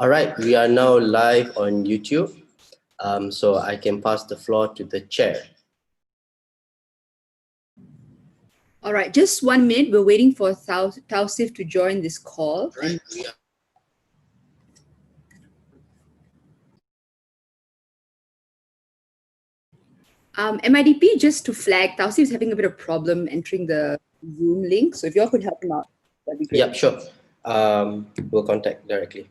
All right, we are now live on YouTube, so I can pass the floor to the chair. All right, just 1 minute. We're waiting for Tausif to join this call. Right. MIDP, just to flag, Tausif is having a bit of problem entering the Zoom link. So if you all could help him out, that'd be great. Yep, sure. We'll contact directly.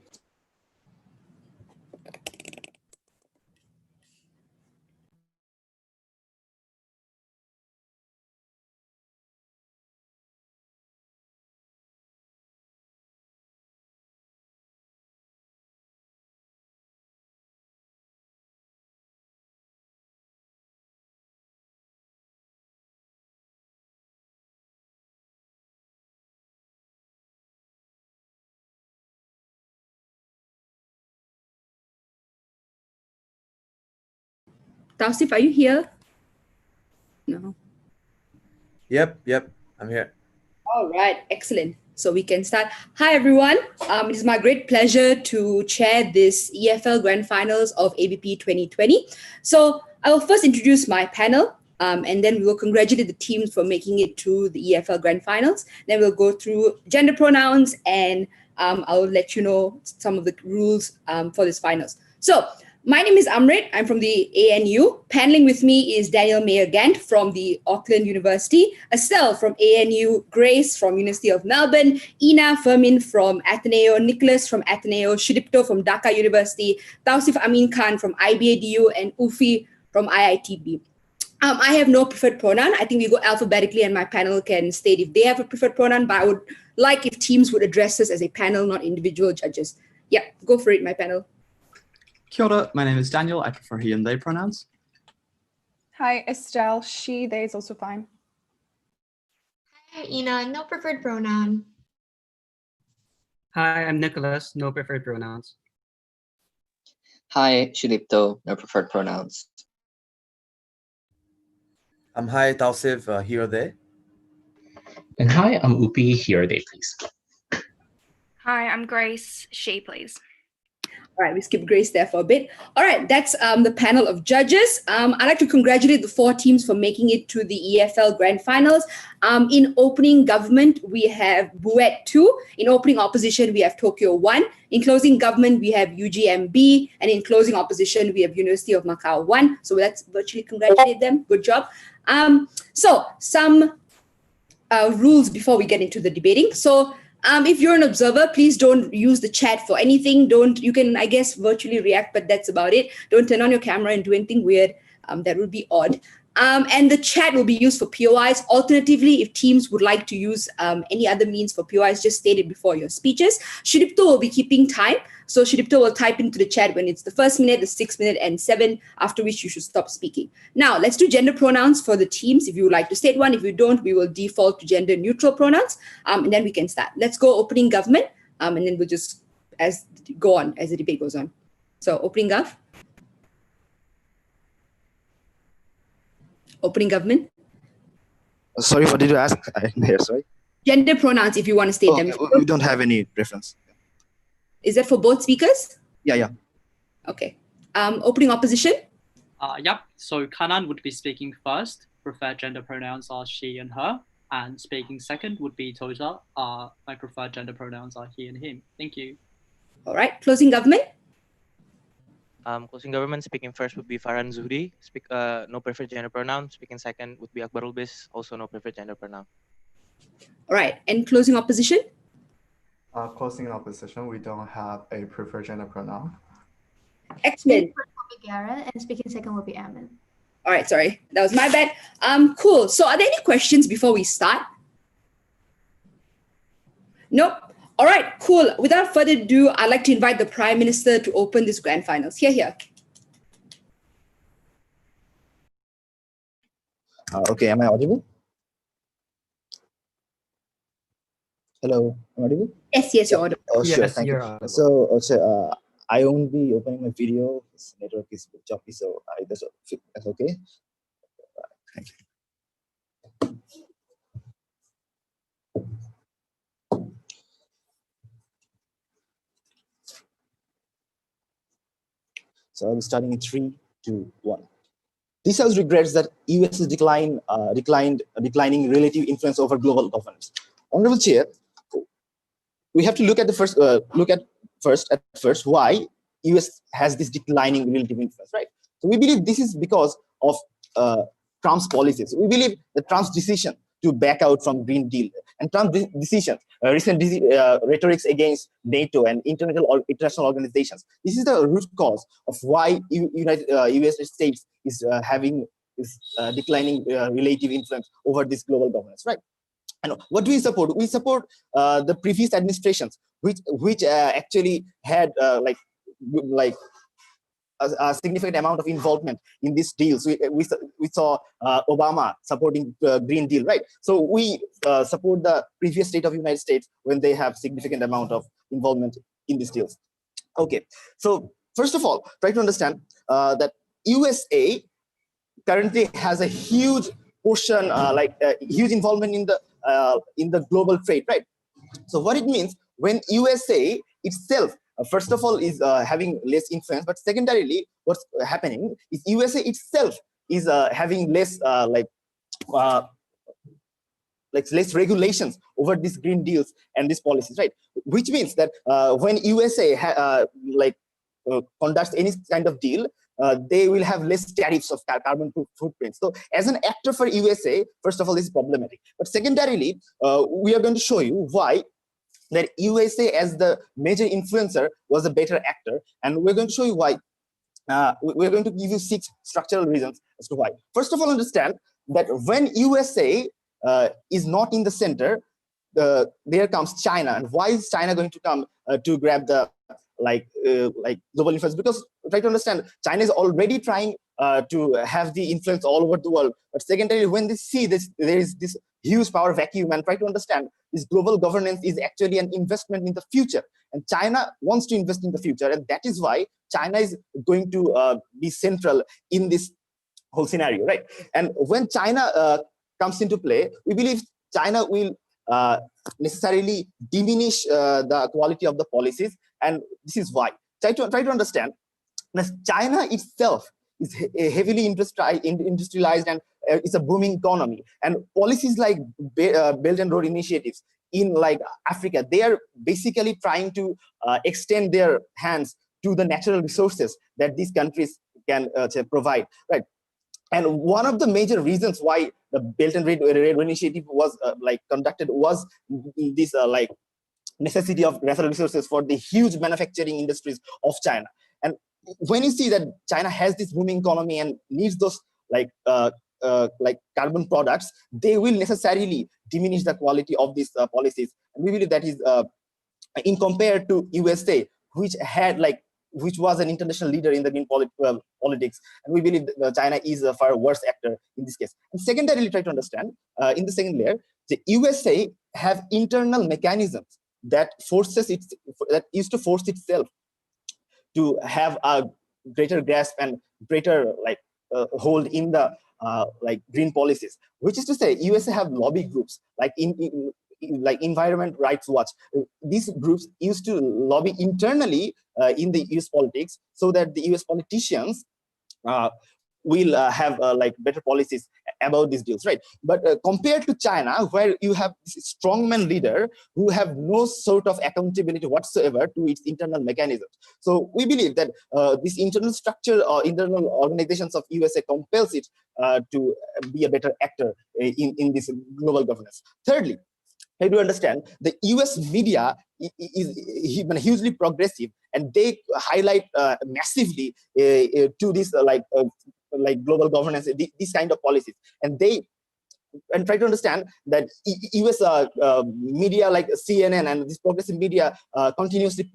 Tausif, are you here? No. Yep, I'm here. All right, excellent. So we can start. Hi, everyone. It is my great pleasure to chair this EFL Grand Finals of ABP 2020. So I will first introduce my panel, and then we will congratulate the teams for making it to the EFL Grand Finals. Then we'll go through gender pronouns, and I'll let you know some of the rules for this finals. So my name is Amrit. I'm from the ANU. Paneling with me is Daniel Mayer-Gant from the Auckland University, Estelle from ANU, Grace from University of Melbourne, Ina Fermin from Ateneo, Nicholas from Ateneo, Shudipto from Dhaka University, Tausif Amin Khan from IBADU, and Ufi from IITB. I have no preferred pronoun. I think we go alphabetically and my panel can state if they have a preferred pronoun, but I would like if teams would address us as a panel, not individual judges. Yeah, go for it, my panel. Kia ora, my name is Daniel. I prefer he and they pronouns. Hi, Estelle. She, they is also fine. Hi, Ina. No preferred pronoun. Hi, I'm Nicholas. No preferred pronouns. Hi, Shudipto. No preferred pronouns. Hi, Tausif, he or they. And hi, I'm Upi, he or they, please. Hi, I'm Grace, she, please. All right, we skip Grace there for a bit. All right, that's the panel of judges. I'd like to congratulate the 4 teams for making it to the EFL Grand Finals. In opening government, we have BUET 2. In opening opposition, we have Tokyo 1. In closing government, we have UGMB. And in closing opposition, we have University of Macau 1. So let's virtually congratulate them. Good job. So some rules before we get into the debating. So if you're an observer, please don't use the chat for anything. You can, I guess, virtually react, but that's about it. Don't turn on your camera and do anything weird. That would be odd. And the chat will be used for POIs. Alternatively, if teams would like to use any other means for POIs, just state it before your speeches. Shudipto will be keeping time. So Shudipto will type into the chat when it's the 1st minute, the 6th minute, and 7, after which you should stop speaking. Now, let's do gender pronouns for the teams. If you would like to state one, if you don't, we will default to gender neutral pronouns. And then we can start. Let's go opening government. And then we'll just go on as the debate goes on. So opening gov. Opening government. Sorry, what did you ask? I didn't hear, sorry. Gender pronouns, if you want to state them. We don't have any preference. Is that for both speakers? Yeah. Okay. Opening opposition? Yep. So Kanan would be speaking first. Preferred gender pronouns are she and her. And speaking second would be Toja. My preferred gender pronouns are he and him. Thank you. All right. Closing government? Closing government, speaking first would be Farhan Zuhdi. No preferred gender pronoun. Speaking second would be Akbarul Bis. Also no preferred gender pronoun. All right. And closing opposition? Closing opposition, we don't have a preferred gender pronoun. Excellent. Speaking first will be Garrett, and speaking second will be Amin. All right, sorry. That was my bad. Cool. So are there any questions before we start? Nope. All right, cool. Without further ado, I'd like to invite the Prime Minister to open this grand finals. Here. Okay, am I audible? Hello, am I audible? Yes, you're audible. Oh, sure, Yes, thank you're you. audible. So, I won't be opening my video. This network is a bit choppy, so that's okay. Thank you. So I'll be starting in 3, 2, 1. This House regrets that US's declining relative influence over global governance. Honorable Chair, we have to look at the first why US has this declining relative influence, right? So we believe this is because of Trump's policies. We believe the Trump's decision to back out from Green Deal and Trump's decision, recent rhetorics against NATO and international organizations. This is the root cause of why United States is having this declining relative influence over this global governance, right? And what do we support? We support the previous administrations, which actually had a significant amount of involvement in these deals. We saw Obama supporting the Green Deal, right? So we support the previous state of the United States when they have significant amount of involvement in these deals. Okay, so first of all, try to understand that USA currently has a huge portion, huge involvement in the global trade, right? So what it means when USA itself, first of all, is having less influence, but secondarily, what's happening is USA itself is having less less regulations over these green deals and these policies, right? Which means that when USA conducts any kind of deal, they will have less tariffs of carbon footprint. So as an actor for USA, first of all, this is problematic. But secondarily, we are going to show you why that USA as the major influencer was a better actor. And we're going to show you why. We're going to give you 6 structural reasons as to why. First of all, understand that when USA is not in the center, there comes China. And why is China going to come to grab the global influence? Because try to understand, China is already trying to have the influence all over the world. But secondarily, when they see this, there is this huge power vacuum, and try to understand this global governance is actually an investment in the future. And China wants to invest in the future. And that is why China is going to be central in this whole scenario, right? And when China comes into play, we believe China will necessarily diminish the quality of the policies. And this is why. Try to understand that China itself is heavily industrialized and it's a booming economy. And policies like Belt and Road initiatives in Africa, they are basically trying to extend their hands to the natural resources that these countries can provide, right? And one of the major reasons why the Belt and Road initiative was conducted was this necessity of natural resources for the huge manufacturing industries of China. And when you see that China has this booming economy and needs those carbon products, they will necessarily diminish the quality of these policies. And we believe that is in compared to USA, which was an international leader in the green politics. And we believe that China is a far worse actor in this case. And secondarily, try to understand, in the second layer, the USA have internal mechanisms that used to force itself to have a greater grasp and greater hold in the green policies, which is to say USA have lobby groups like Environment Rights Watch. These groups used to lobby internally in the US politics so that the US politicians will have better policies about these deals, right? But compared to China, where you have this strongman leader who have no sort of accountability whatsoever to its internal mechanisms. So we believe that this internal structure or internal organizations of USA compels it to be a better actor in this global governance. Thirdly, I do understand the US media is hugely progressive, and they highlight massively to this global governance, these kind of policies, and try to understand that US media like CNN and this progressive media continuously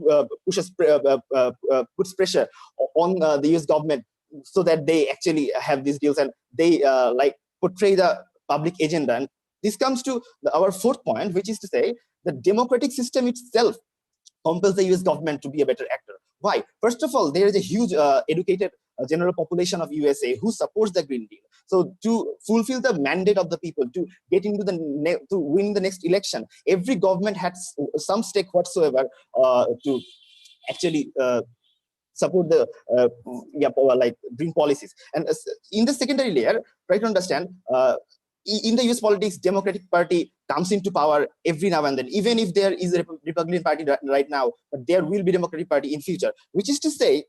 puts pressure on the US government so that they actually have these deals, and they portray the public agenda. And this comes to our fourth point, which is to say the democratic system itself compels the US government to be a better actor. Why? First of all, there is a huge educated general population of USA who supports the Green Deal. So to fulfill the mandate of the people, to get into to win the next election, every government had some stake whatsoever to actually support the like green policies. And in the secondary layer, try to understand in the US politics, Democratic Party comes into power every now and then, even if there is a Republican Party right now, but there will be Democratic Party in future, which is to say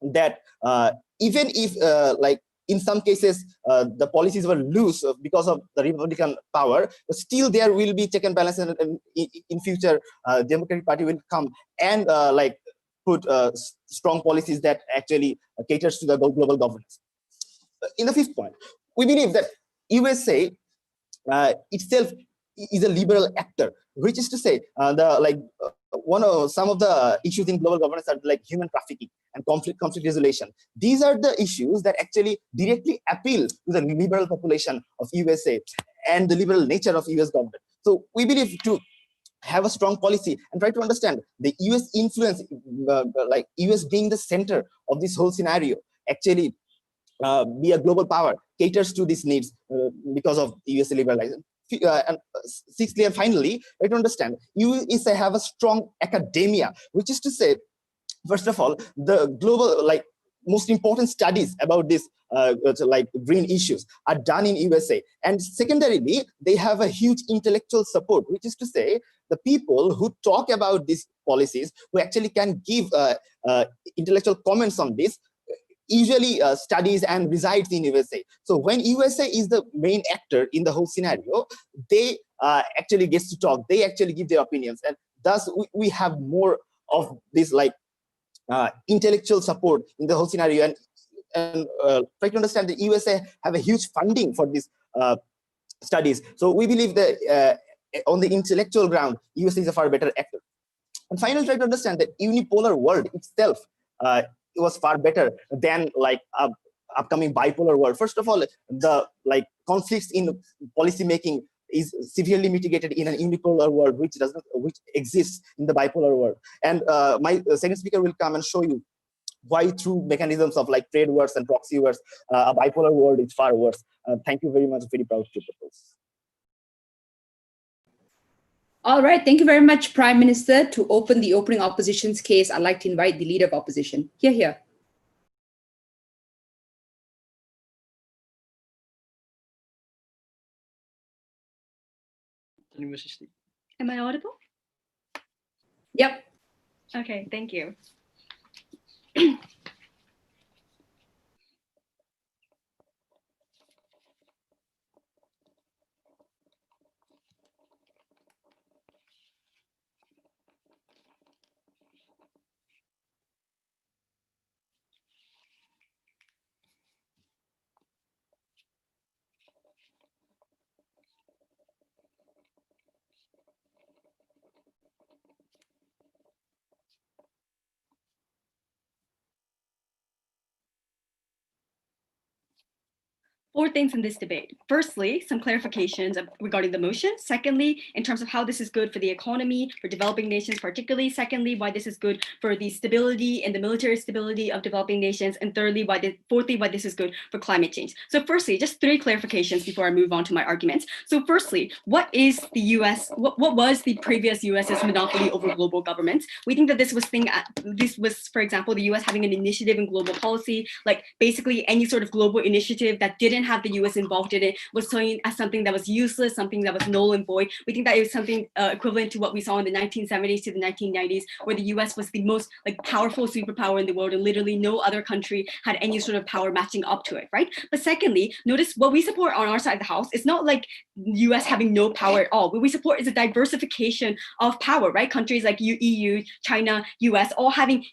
that even if like in some cases the policies were loose because of the Republican power, but still there will be check and balance, and in future Democratic Party will come and like put strong policies that actually caters to the global governance. In the fifth point, we believe that USA itself is a liberal actor, which is to say some of the issues in global governance are like human trafficking and conflict resolution. These are the issues that actually directly appeal to the liberal population of USA and the liberal nature of US government. So we believe to have a strong policy and try to understand the US influence, like US being the center of this whole scenario, actually be a global power, caters to these needs because of US liberalization. And sixthly and finally, try to understand USA have a strong academia, which is to say, first of all, the global like most important studies about this like green issues are done in USA. And secondarily, they have a huge intellectual support, which is to say the people who talk about these policies, who actually can give intellectual comments on this, usually studies and resides in USA. So when USA is the main actor in the whole scenario, they actually gets to talk, they actually give their opinions, and thus we have more of this like intellectual support in the whole scenario. And try to understand that USA have a huge funding for these studies. So we believe that on the intellectual ground, USA is a far better actor. And finally, try to understand that unipolar world itself it was far better than like upcoming bipolar world. First of all, the like conflicts in policy making is severely mitigated in an unipolar world, which exists in the bipolar world. And my second speaker will come and show you why through mechanisms of like trade wars and proxy wars, a bipolar world is far worse. Thank you very much. Very proud to propose. All right, thank you very much, Prime Minister. To open the opening opposition's case, I'd like to invite the Leader of Opposition. Here. Am I audible? Yep. Okay, thank you. Four things in this debate. Firstly, some clarifications regarding the motion. Secondly, in terms of how this is good for the economy, for developing nations particularly. Secondly, why this is good for the stability and the military stability of developing nations. And fourthly, why this is good for climate change. So firstly, just three clarifications before I move on to my arguments. So firstly, what is the US, what was the previous US's monopoly over global governments? We think that this was, for example, the US having an initiative in global policy, like basically any sort of global initiative that didn't have the US involved in it was seen as something that was useless, something that was null and void. We think that it was something equivalent to what we saw in the 1970s to the 1990s, where the US was the most like powerful superpower in the world, and literally no other country had any sort of power matching up to it, right? But secondly, notice what we support on our side of the house. It's not like the US having no power at all. What we support is a diversification of power, right? Countries like EU, China, US, all having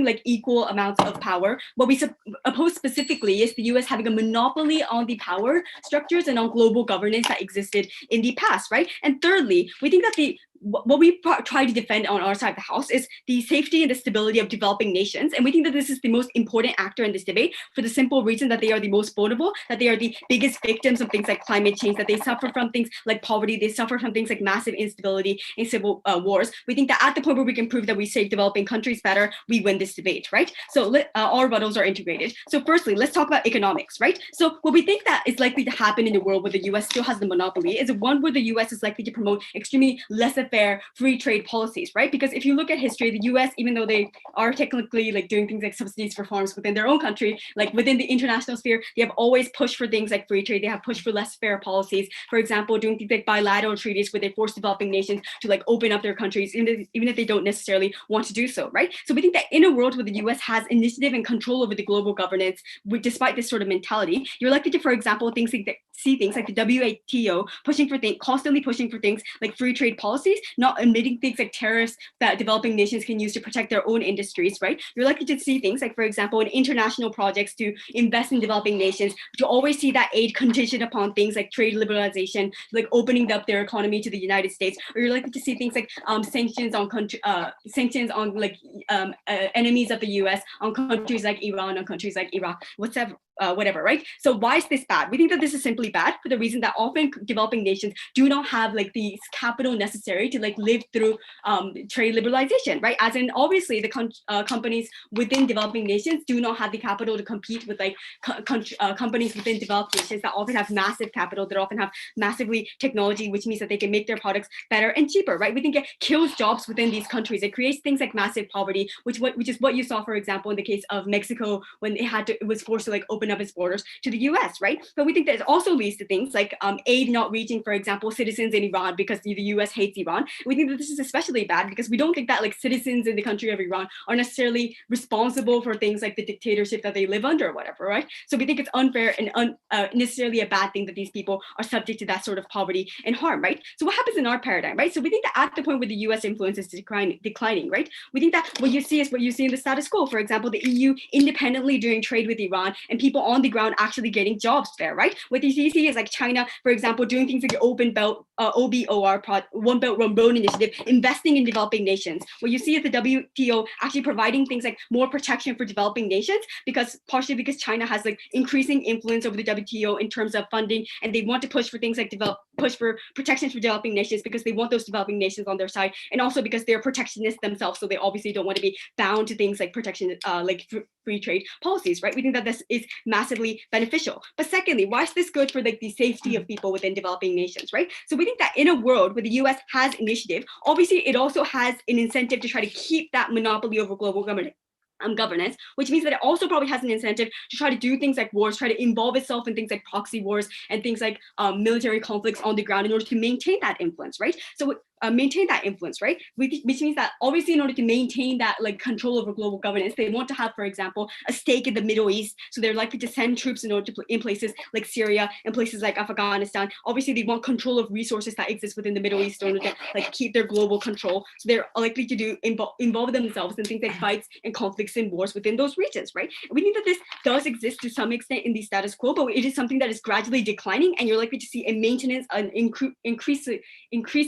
like equal amounts of power. What we oppose specifically is the US having a monopoly on the power structures and on global governance that existed in the past, right? And thirdly, we think that what we try to defend on our side of the house is the safety and the stability of developing nations. And we think that this is the most important actor in this debate for the simple reason that they are the most vulnerable, that they are the biggest victims of things like climate change, that they suffer from things like poverty, they suffer from things like massive instability and civil wars. We think that at the point where we can prove that we save developing countries better, we win this debate, right? So all rebuttals are integrated. So firstly, let's talk about economics, right? So what we think that is likely to happen in a world where the US still has the monopoly is one where the US is likely to promote extremely laissez-faire laissez-faire free trade policies, right? Because if you look at history, the US, even though they are technically like doing things like subsidies for farms within their own country, like within the international sphere, they have always pushed for things like free trade. They have pushed for laissez-faire policies. For example, doing things like bilateral treaties where they force developing nations to like open up their countries, even if they don't necessarily want to do so, right? So we think that in a world where the US has initiative and control over the global governance, despite this sort of mentality, you're likely to, for example, see things like the WTO constantly pushing for things like free trade policies, not admitting things like tariffs that developing nations can use to protect their own industries, right? You're likely to see things like, for example, in international projects to invest in developing nations, to always see that aid contingent upon things like trade liberalization, like opening up their economy to the United States, or you're likely to see things like sanctions on enemies of the US, on countries like Iran, on countries like Iraq, whatever, right? So why is this bad? We think that this is simply bad for the reason that often developing nations do not have like the capital necessary to like live through trade liberalization, right? As in, obviously, the companies within developing nations do not have the capital to compete with like companies within developed nations that often have massive capital, that often have massively technology, which means that they can make their products better and cheaper, right? We think it kills jobs within these countries. It creates things like massive poverty, which is what you saw, for example, in the case of Mexico when it was forced to like open up its borders to the US, right? But we think that it also leads to things like aid not reaching, for example, citizens in Iran because the US hates Iran. We think that this is especially bad because we don't think that like citizens in the country of Iran are necessarily responsible for things like the dictatorship that they live under or whatever, right? So we think it's unfair and necessarily a bad thing that these people are subject to that sort of poverty and harm, right? So what happens in our paradigm, right? So we think that at the point where the US influence is declining, right? We think that what you see is what you see in the status quo. For example, the EU independently doing trade with Iran and people on the ground actually getting jobs there, right? What you see is like China, for example, doing things like the Open Belt, OBOR, One Belt One Road Initiative, investing in developing nations. What you see is the WTO actually providing things like more protection for developing nations, partially because China has like increasing influence over the WTO in terms of funding, and they want to push for things like push for protections for developing nations because they want those developing nations on their side, and also because they're protectionists themselves, so they obviously don't want to be bound to things like protection, like free trade policies, right? We think that this is massively beneficial. But secondly, why is this good for like the safety of people within developing nations, right? So we think that in a world where the US has initiative, obviously it also has an incentive to try to keep that monopoly over global governance, which means that it also probably has an incentive to try to do things like wars, try to involve itself in things like proxy wars and things like military conflicts on the ground in order to maintain that influence, right? So maintain that influence, right? Which means that obviously in order to maintain that like control over global governance, they want to have, for example, a stake in the Middle East. So they're likely to send troops in order to in places like Syria and places like Afghanistan. Obviously, they want control of resources that exist within the Middle East in order to like keep their global control. So they're likely to involve themselves in things like fights and conflicts and wars within those regions, right? And we think that this does exist to some extent in the status quo, but it is something that is gradually declining, and you're likely to see a maintenance, an increase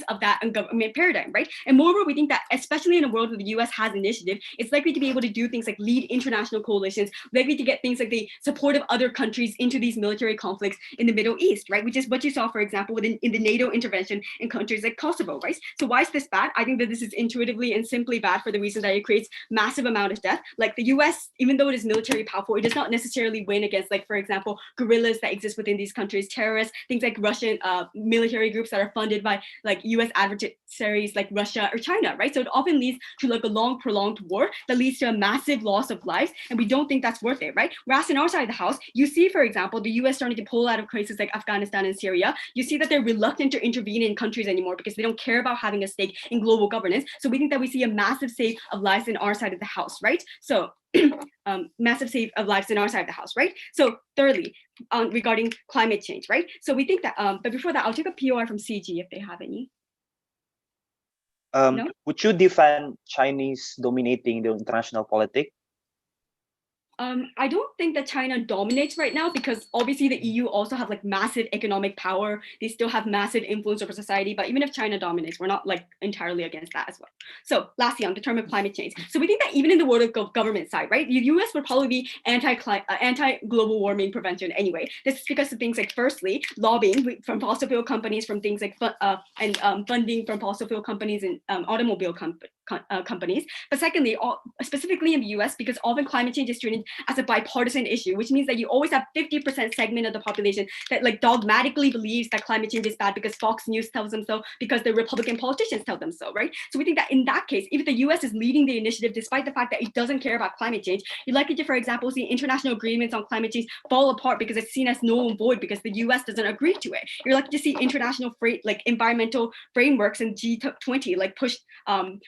of that government paradigm, right? And moreover, we think that especially in a world where the US has initiative, it's likely to be able to do things like lead international coalitions, likely to get things like the support of other countries into these military conflicts in the Middle East, right? Which is what you saw, for example, in the NATO intervention in countries like Kosovo, right? So why is this bad? I think that this is intuitively and simply bad for the reason that it creates massive amount of death. Like the US, even though it is military powerful, it does not necessarily win against, like, for example, guerrillas that exist within these countries, terrorists, things like Russian military groups that are funded by like US adversaries like Russia or China, right? So it often leads to like a long prolonged war that leads to a massive loss of lives, and we don't think that's worth it, right? Whereas in our side of the house, you see, for example, the US starting to pull out of crises like Afghanistan and Syria. You see that they're reluctant to intervene in countries anymore because they don't care about having a stake in global governance. So we think that we see a massive save of lives in our side of the house, right? So massive save of lives in our side of the house, right? So thirdly, regarding climate change, right? So we think that, but before that, I'll take a POI from CG if they have any. No? Would you defend Chinese dominating the international politics? I don't think that China dominates right now because obviously the EU also have like massive economic power. They still have massive influence over society. But even if China dominates, we're not like entirely against that as well. So lastly, on the term of climate change. So we think that even in the world of government side, right, the US would probably be anti-global warming prevention anyway. This is because of things like, firstly, lobbying from fossil fuel companies, from things like funding from fossil fuel companies and automobile companies. But secondly, specifically in the US, because often climate change is treated as a bipartisan issue, which means that you always have 50% segment of the population that like dogmatically believes that climate change is bad because Fox News tells them so, because the Republican politicians tell them so, right? So we think that in that case, if the US is leading the initiative, despite the fact that it doesn't care about climate change, you're likely to, for example, see international agreements on climate change fall apart because it's seen as null and void because the US doesn't agree to it. You're likely to see international environmental frameworks in G20 like pushed,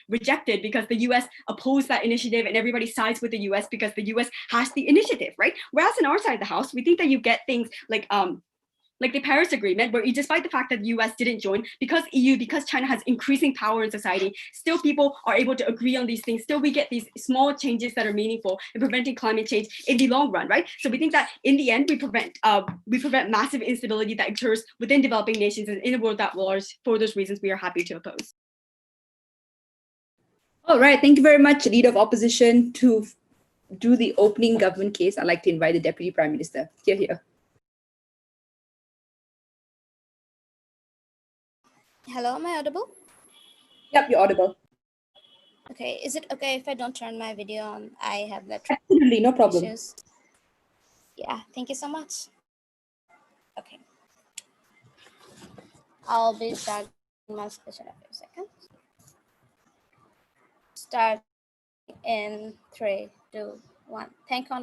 rejected because the US opposed that initiative and everybody sides with the US because the US has the initiative, right? Whereas in our side of the house, we think that you get things like the Paris Agreement, where despite the fact that the US didn't join, because EU, because China has increasing power in society, still people are able to agree on these things. Still we get these small changes that are meaningful in preventing climate change in the long run, right? So we think that in the end, we prevent massive instability that occurs within developing nations and in a world that large. For those reasons, we are happy to oppose. All right, thank you very much, Leader of Opposition. To do the opening government case, I'd like to invite the Deputy Prime Minister. Here. Hello, am I audible? Yep, you're audible. Okay, is it okay if I don't turn my video on? I have that. Absolutely, no problem. Issues. Yeah, thank you so much. Okay. I'll be starting my session in a few seconds. Start in 3, 2, 1. Thank you,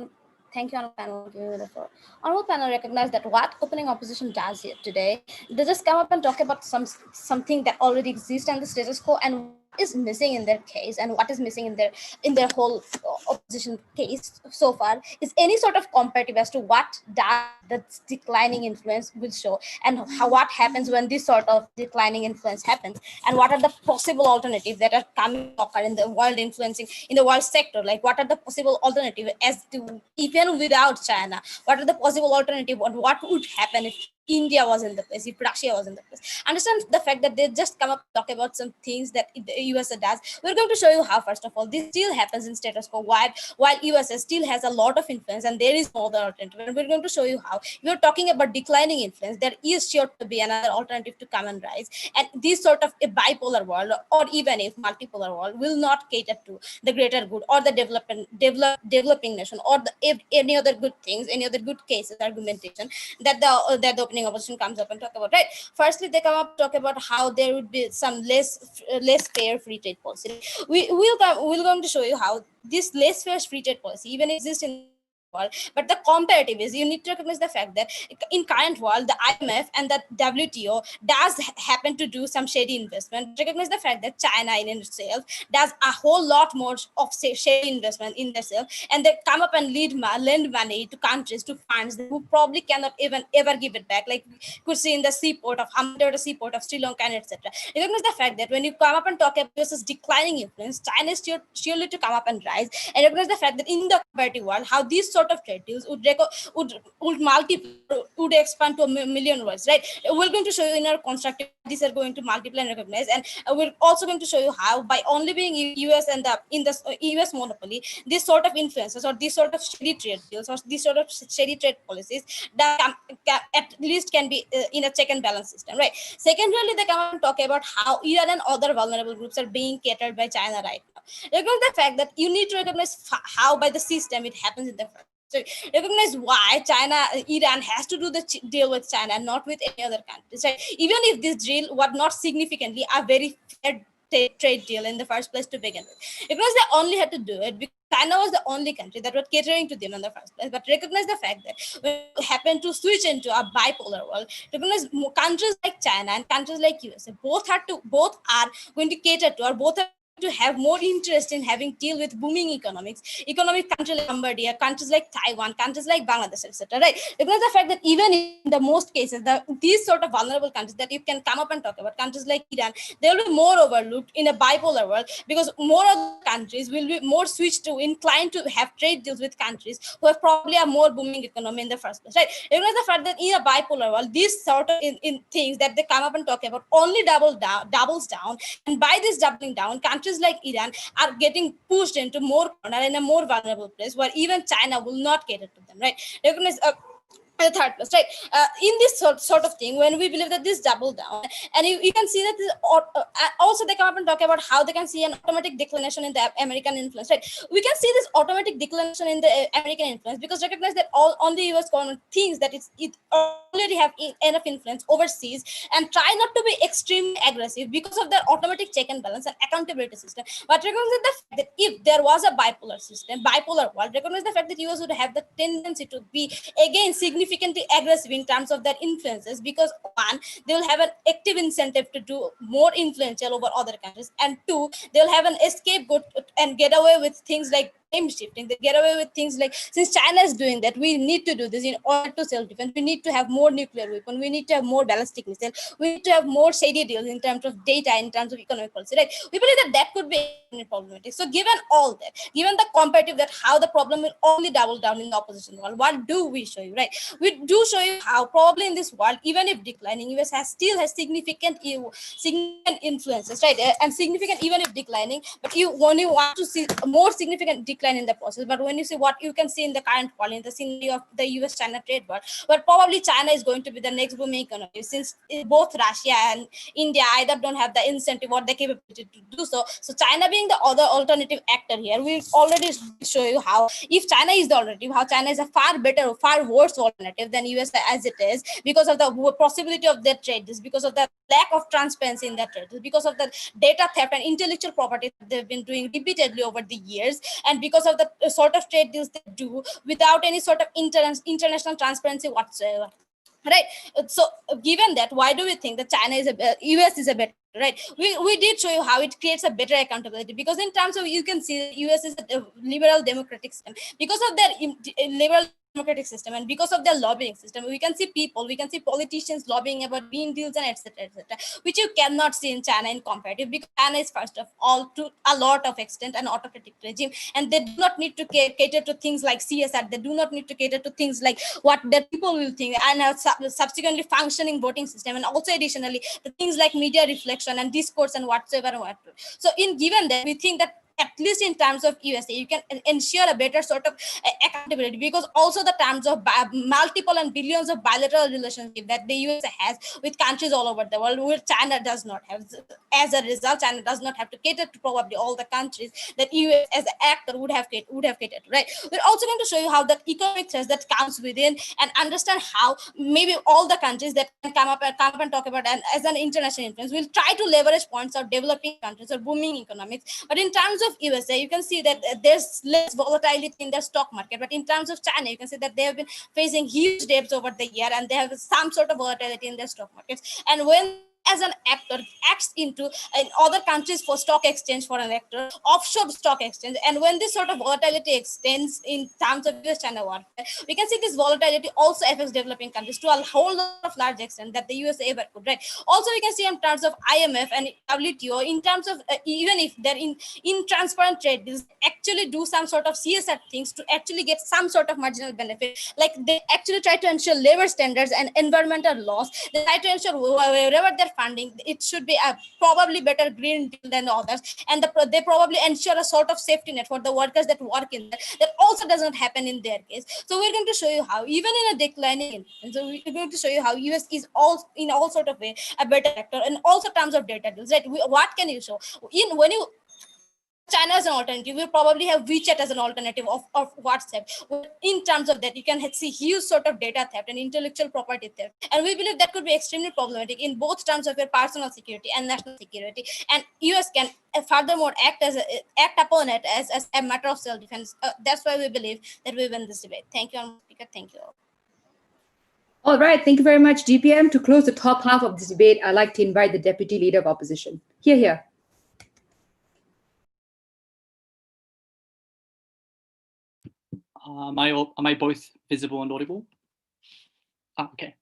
honorable panel. Beautiful. Honorable panel recognize that what opening opposition does here today, they just come up and talk about something that already exists and the status quo and is missing in their case and what is missing in their whole opposition case so far is any sort of comparative as to what the declining influence will show and what happens when this sort of declining influence happens and what are the possible alternatives that are coming occur in the world influencing in the world sector, like what are the possible alternatives as to even without China, what are the possible alternatives and what would happen if India was in the place, if Russia was in the place. Understand the fact that they just come up and talk about some things that the USA does. We're going to show you how, first of all, this still happens in status quo while USA still has a lot of influence and there is no other alternative. And we're going to show you how. We're talking about declining influence. There is sure to be another alternative to come and rise. And this sort of a bipolar world or even if multipolar world will not cater to the greater good or the developing nation or any other good things, any other good cases, argumentation that the opening opposition comes up and talk about, right? Firstly, they come up and talk about how there would be some less fair free trade policy. We're going to show you how this less fair free trade policy even exists in world, but the comparative is you need to recognize the fact that in current world the IMF and the WTO does happen to do some shady investment. Recognize the fact that China in itself does a whole lot more of shady investment in themselves, and they come up and lend money to countries, to funds who probably cannot even ever give it back, like we could see in the seaport of Hamburg, the seaport of Sri Lanka, and etc. Recognize the fact that when you come up and talk about this declining influence, China is surely to come up and rise, and recognize the fact that in the comparative world how these sort of trade deals would multiply, would expand to a million worlds, right? We're going to show you in our constructive these are going to multiply and recognize, and we're also going to show you how by only being US and in the US monopoly, this sort of influences or these sort of shady trade deals or these sort of shady trade policies that at least can be in a check and balance system, right? Secondarily, they come and talk about how Iran and other vulnerable groups are being catered by China right now. Recognize the fact that you need to recognize how by the system it happens in the first. So recognize why Iran has to do the deal with China and not with any other countries. Right? Even if this deal was not significantly a very fair trade deal in the first place to begin with. Because they only had to do it because China was the only country that was catering to them in the first place. But recognize the fact that when you happen to switch into a bipolar world, recognize countries like China and countries like USA both are going to cater to or both are to have more interest in having deal with booming economic countries like Cambodia, countries like Taiwan, countries like Bangladesh, etc. Right? Because the fact that even in the most cases, these sort of vulnerable countries that you can come up and talk about, countries like Iran, they will be more overlooked in a bipolar world because more of the countries will be more inclined to have trade deals with countries who have probably a more booming economy in the first place. Right? Because the fact that in a bipolar world, these sort of in things that they come up and talk about only doubles down, and by this doubling down, countries like Iran are getting pushed into more corner in a more vulnerable place where even China will not cater to them, right? Recognize the third place, right? In this sort of thing, when we believe that this double down, and you can see that this, also they come up and talk about how they can see an automatic declination in the American influence, right? We can see this automatic declination in the American influence because recognize that all on the US government thinks that it already have enough influence overseas and try not to be extremely aggressive because of their automatic check and balance and accountability system. But recognize the fact that if there was a bipolar system, bipolar world, recognize the fact that US would have the tendency to be again significantly aggressive in terms of their influences, because one, they will have an active incentive to do more influential over other countries, and two, they'll have an scapegoat and get away with things like blame shifting. They get away with things like, since China is doing that, we need to do this in order to self-defense. We need to have more nuclear weapon. We need to have more ballistic missile. We need to have more shady deals in terms of data, in terms of economic policy, right? We believe that that could be problematic. So given all that, given the comparative that how the problem will only double down in the opposition world, what do we show you, right? We do show you how probably in this world, even if declining, US still has significant influences, right? And significant even if declining, but when you want to see a more significant decline in the process, but when you see what you can see in the current world, in the scenario of the US-China trade war, but probably China is going to be the next booming economy, since both Russia and India either don't have the incentive or the capability to do so. So China being the other alternative actor here, we already show you how if China is the alternative, how China is a far better, far worse alternative than US as it is, because of the possibility of their trade, because of the lack of transparency in their trade, because of the data theft and intellectual property that they've been doing repeatedly over the years, and because of the sort of trade deals they do without any sort of international transparency whatsoever. Right. So given that, why do we think that China is US is a better, right? We did show you how it creates a better accountability, because in terms of, you can see US is a liberal democratic system, because of their liberal democratic system and because of their lobbying system, we can see politicians lobbying about green deals and etc., which you cannot see in China in comparative, because China is first of all to a lot of extent an autocratic regime, and they do not need to cater to things like CSR. They do not need to cater to things like what their people will think, and a subsequently functioning voting system, and also additionally the things like media reflection and discourse and whatsoever. So in given that, we think that at least in terms of USA, you can ensure a better sort of accountability, because also the terms of multiple and billions of bilateral relationship that the USA has with countries all over the world, where China does not have. As a result, China does not have to cater to probably all the countries that US as an actor would have catered to, right? We're also going to show you how the economic threats that comes within, and understand how maybe all the countries that can come up and talk about as an international influence will try to leverage points of developing countries or booming economics. But in terms of USA, you can see that there's less volatility in the stock market. But in terms of China, you can see that they have been facing huge debts over the year, and they have some sort of volatility in their stock markets. And when as an actor acts into in other countries for stock exchange for an actor, offshore stock exchange, and when this sort of volatility extends in terms of US-China warfare, we can see this volatility also affects developing countries to a whole lot of large extent that the US ever could, right? Also, we can see in terms of IMF and WTO, in terms of even if they're in transparent trade deals, actually do some sort of CSR things to actually get some sort of marginal benefit. Like they actually try to ensure labor standards and environmental laws. They try to ensure wherever they're funding, it should be a probably better green deal than the others, and they probably ensure a sort of safety net for the workers that work in there. That also does not happen in their case. So we're going to show you how, even in a declining, and so we're going to show you how US is all in all sort of way a better actor, and also terms of data deals, right? What can you show when you China as an alternative? We probably have WeChat as an alternative of WhatsApp. In terms of that, you can see huge sort of data theft and intellectual property theft. And we believe that could be extremely problematic in both terms of your personal security and national security. And US can furthermore act upon it as a matter of self-defense. That's why we believe that we win this debate. Thank you, Speaker. Thank you all. All right, thank you very much, GPM. To close the top half of this debate, I'd like to invite the Deputy Leader of Opposition. Here. Am I both visible and audible? Okay.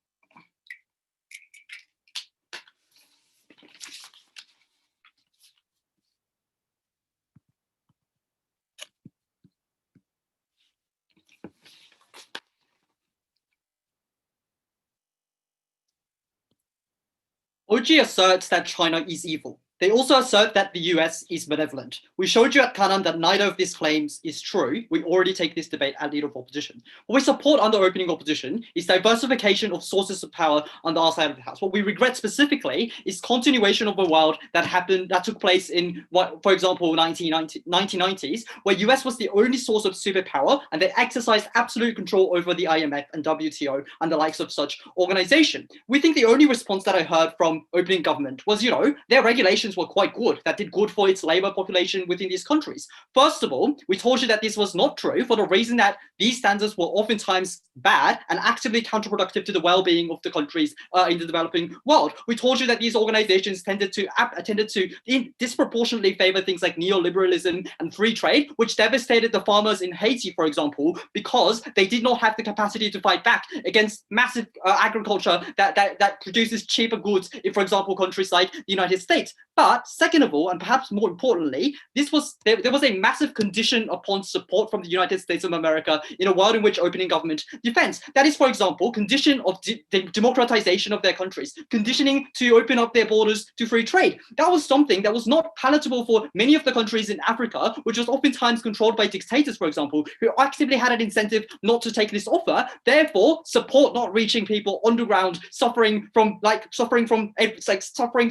OG asserts that China is evil. They also assert that the US is benevolent. We showed you at Kanan that neither of these claims is true. We already take this debate at Leader of Opposition. What we support under opening opposition is diversification of sources of power on the other side of the house. What we regret specifically is continuation of a world that took place in, for example, 1990s, where US was the only source of superpower and they exercised absolute control over the IMF and WTO and the likes of such organization. We think the only response that I heard from opening government was, their regulations were quite good, that did good for its labor population within these countries. First of all, we told you that this was not true for the reason that these standards were oftentimes bad and actively counterproductive to the well-being of the countries in the developing world. We told you that these organizations tended to disproportionately favor things like neoliberalism and free trade, which devastated the farmers in Haiti, for example, because they did not have the capacity to fight back against massive agriculture that produces cheaper goods in, for example, countries like the United States. But second of all, and perhaps more importantly, there was a massive condition upon support from the United States of America in a world in which opening government defense. That is, for example, condition of the democratization of their countries, conditioning to open up their borders to free trade. That was something that was not palatable for many of the countries in Africa, which was oftentimes controlled by dictators, for example, who actively had an incentive not to take this offer. Therefore, support not reaching people underground, suffering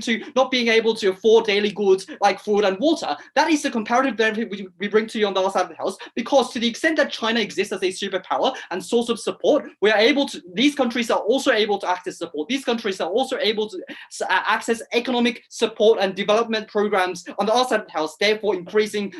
to not being able to afford daily goods like food and water. That is the comparative benefit we bring to you on the other side of the house, because to the extent that China exists as a superpower and source of support, these countries are also able to access support. These countries are also able to access economic support and development programs on the other side of the house, therefore increasing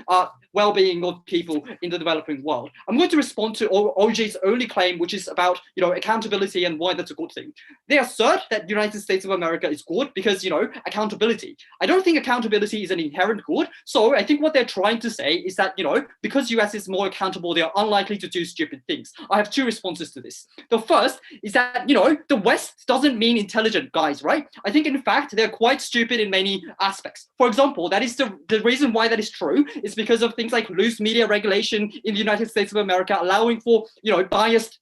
well-being of people in the developing world. I'm going to respond to OG's only claim, which is about accountability and why that's a good thing. They assert that the United States of America is good because accountability. I don't think accountability is an inherent good. So I think what they're trying to say is that because US is more accountable, they are unlikely to do stupid things. I have two responses to this. The first is that the West doesn't mean intelligent guys, right? I think in fact they're quite stupid in many aspects. For example, that is the reason why that is true is because of things like loose media regulation in the United States of America, allowing for biased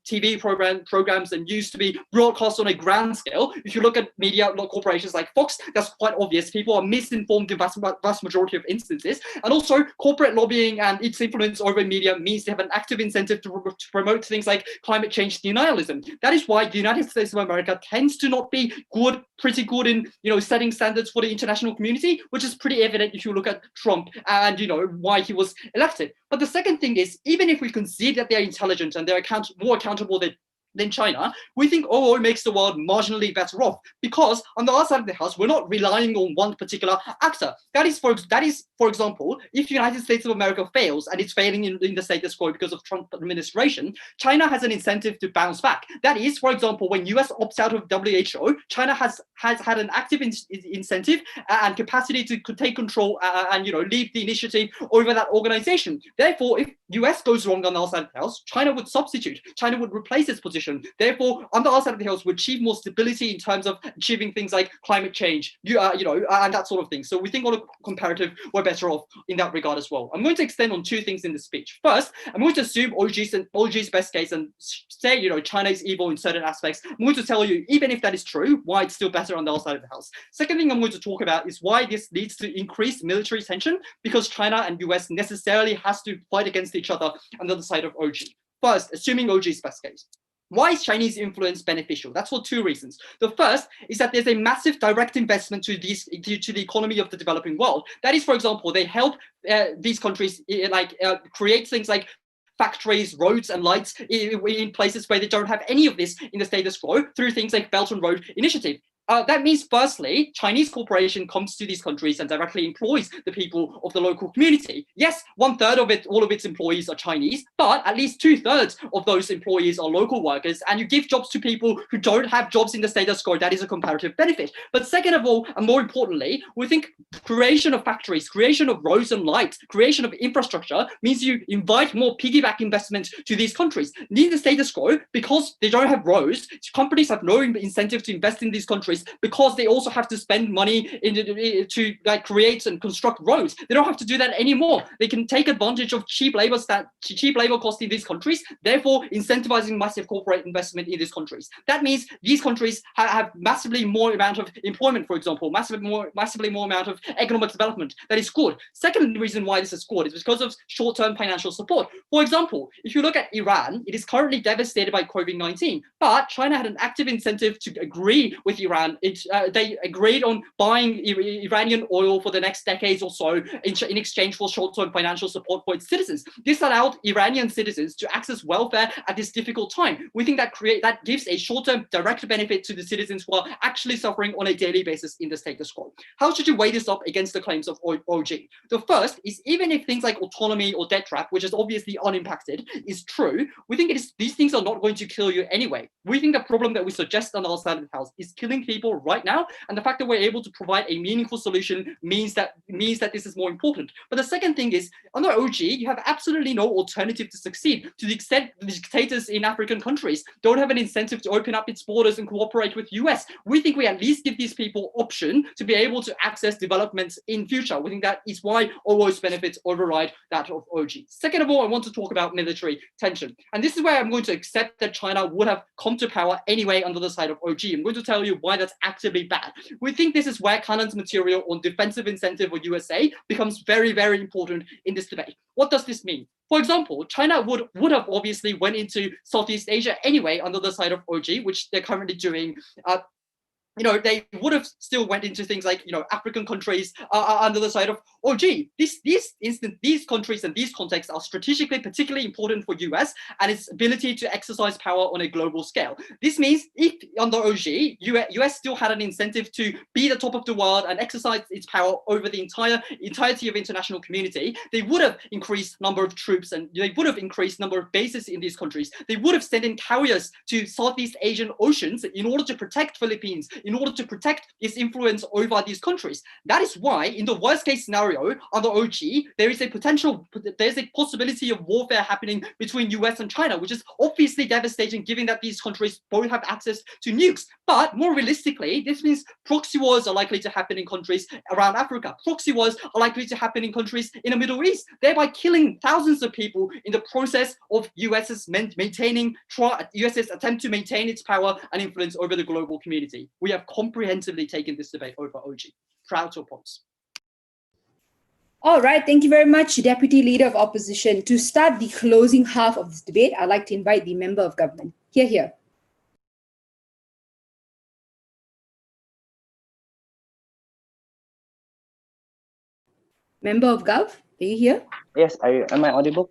TV programs and used to be broadcast on a grand scale. If you look at media corporations like Fox, that's quite obvious. People are misinformed in vast majority of instances. And also corporate lobbying and its influence over media means they have an active incentive to promote things like climate change denialism. That is why the United States of America tends to not be pretty good in setting standards for the international community, which is pretty evident if you look at Trump and why he was elected. But the second thing is, even if we concede that they're intelligent and they're more accountable than China, we think OO makes the world marginally better off, because on the other side of the house, we're not relying on one particular actor. That is, for example, if the United States of America fails, and it's failing in the status quo because of Trump administration, China has an incentive to bounce back. That is, for example, when US opts out of WHO, China has had an active incentive and capacity to take control and lead the initiative over that organization. Therefore, if US goes wrong on the other side of the house, China would substitute. China would replace its position. Therefore, on the other side of the house, we achieve more stability in terms of achieving things like climate change, and that sort of thing. So we think on a comparative, we're better off in that regard as well. I'm going to extend on two things in the speech. First, I'm going to assume OG's best case and say, China is evil in certain aspects. I'm going to tell you, even if that is true, why it's still better on the other side of the house. Second thing I'm going to talk about is why this leads to increased military tension, because China and US necessarily has to fight against each other on the other side of OG. First, assuming OG's best case. Why is Chinese influence beneficial? That's for two reasons. The first is that there's a massive direct investment to the economy of the developing world. That is, for example, they help these countries create things like factories, roads, and lights in places where they don't have any of this in the status quo through things like Belt and Road Initiative. That means, firstly, Chinese corporation comes to these countries and directly employs the people of the local community. Yes, 1/3 of all of its employees are Chinese, but at least 2/3 of those employees are local workers, and you give jobs to people who don't have jobs in the status quo. That is a comparative benefit. But second of all, and more importantly, we think creation of factories, creation of roads and lights, creation of infrastructure means you invite more piggyback investment to these countries. In the status quo, because they don't have roads, companies have no incentive to invest in these countries countries because they also have to spend money to like create and construct roads. They don't have to do that anymore. They can take advantage of cheap labor costs in these countries, therefore incentivizing massive corporate investment in these countries. That means these countries have massively more amount of employment, for example, massively more amount of economic development. That is good. Second reason why this is good is because of short-term financial support. For example, if you look at Iran, it is currently devastated by COVID-19, but China had an active incentive to agree with Iran. They agreed on buying Iranian oil for the next decades or so in exchange for short-term financial support for its citizens. This allowed Iranian citizens to access welfare at this difficult time. We think that gives a short-term direct benefit to the citizens who are actually suffering on a daily basis in the status quo. How should you weigh this up against the claims of OG? The first is, even if things like autonomy or debt trap, which is obviously unimpacted, is true, we think these things are not going to kill you anyway. We think the problem that we suggest on our side of the house is killing people right now, and the fact that we're able to provide a meaningful solution means that this is more important. But the second thing is, under OG, you have absolutely no alternative to succeed. To the extent the dictators in African countries don't have an incentive to open up its borders and cooperate with US, we think we at least give these people option to be able to access developments in future. We think that is why OO's benefits override that of OG. Second of all, I want to talk about military tension. And this is where I'm going to accept that China would have come to power anyway under the side of OG. I'm going to tell you why that's actively bad. We think this is where Cannon's material on defensive incentive or USA becomes very, very important in this debate. What does this mean? For example, China would have obviously went into Southeast Asia anyway under the side of OG, which they're currently doing. They would have still went into things like, African countries under the side of OG. These countries and these contexts are strategically particularly important for US and its ability to exercise power on a global scale. This means if under OG, US still had an incentive to be the top of the world and exercise its power over the entirety of international community, they would have increased number of troops and they would have increased number of bases in these countries. They would have sent in carriers to Southeast Asian oceans in order to protect Philippines, in order to protect its influence over these countries. That is why, in the worst case scenario, under OG, there's a possibility of warfare happening between US and China, which is obviously devastating given that these countries both have access to nukes. But more realistically, this means proxy wars are likely to happen in countries around Africa. Proxy wars are likely to happen in countries in the Middle East, thereby killing thousands of people in the process of US's attempt to maintain its power and influence over the global community. We have comprehensively taken this debate over OG. Proud to oppose. All right, thank you very much, Deputy Leader of Opposition. To start the closing half of this debate, I'd like to invite the Member of Government. Here. Member of Gov, are you here? Yes, am I audible?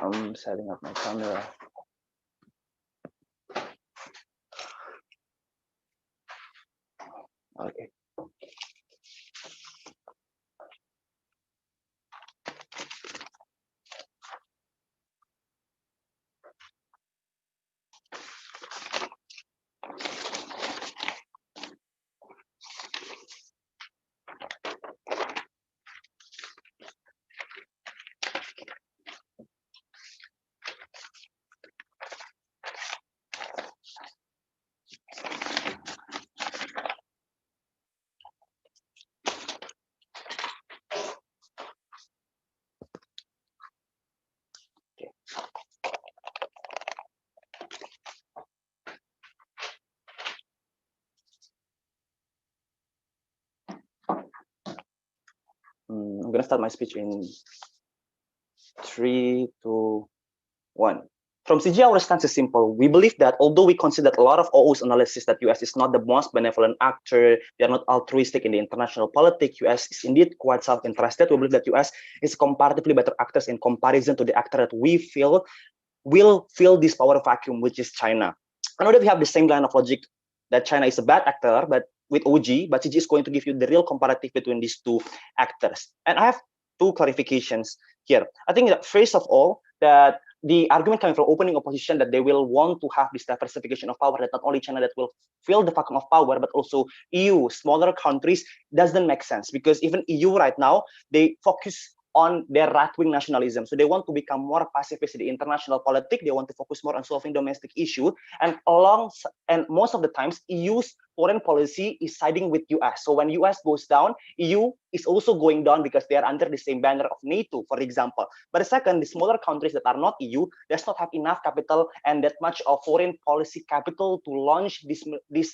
I'm setting up my camera. Okay. I'm gonna start my speech in 3, 2, 1. From CG, our stance is simple. We believe that although we consider a lot of OO's analysis that US is not the most benevolent actor, they are not altruistic in the international politics, US is indeed quite self-interested. We believe that US is comparatively better actors in comparison to the actor that we feel will fill this power vacuum, which is China. I know that we have the same line of logic that China is a bad actor, but with OG, but CG is going to give you the real comparative between these two actors. And I have two clarifications here. I think that first of all, that the argument coming from opening opposition that they will want to have this diversification of power, that not only China that will fill the vacuum of power, but also EU, smaller countries, doesn't make sense, because even EU right now, they focus on their right-wing nationalism. So they want to become more pacifist in the international politics. They want to focus more on solving domestic issue. And most of the times, EU's foreign policy is siding with US. So when US goes down, EU is also going down because they are under the same banner of NATO, for example. But the second, the smaller countries that are not EU does not have enough capital and that much of foreign policy capital to launch this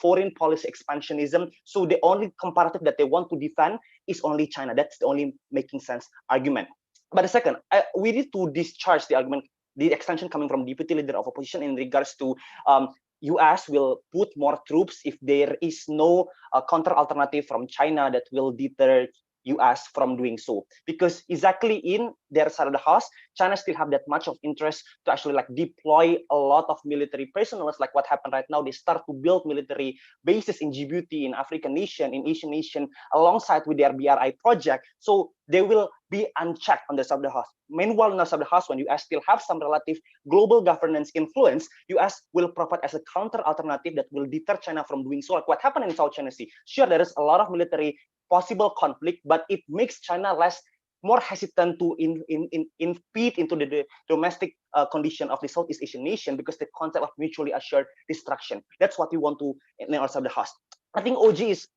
foreign policy expansionism. So the only comparative that they want to defend is only China. That's the only making sense argument. But the second, we need to discharge the argument, the extension coming from Deputy Leader of Opposition in regards to US will put more troops if there is no counter alternative from China that will deter US from doing so, because exactly in their side of the house, China still have that much of interest to actually like deploy a lot of military personnel, like what happened right now. They start to build military bases in Djibouti, in African nation, in Asian nation, alongside with their BRI project. So they will be unchecked on the side of the house. Meanwhile, on the side of the house, when US still have some relative global governance influence, US will provide as a counter alternative that will deter China from doing so, like what happened in South China Sea. Sure, there is a lot of military possible conflict, but it makes China more hesitant to impede into the domestic condition of the Southeast Asian nation, because the concept of mutually assured destruction. That's what we want to in our side of the house. I think OG is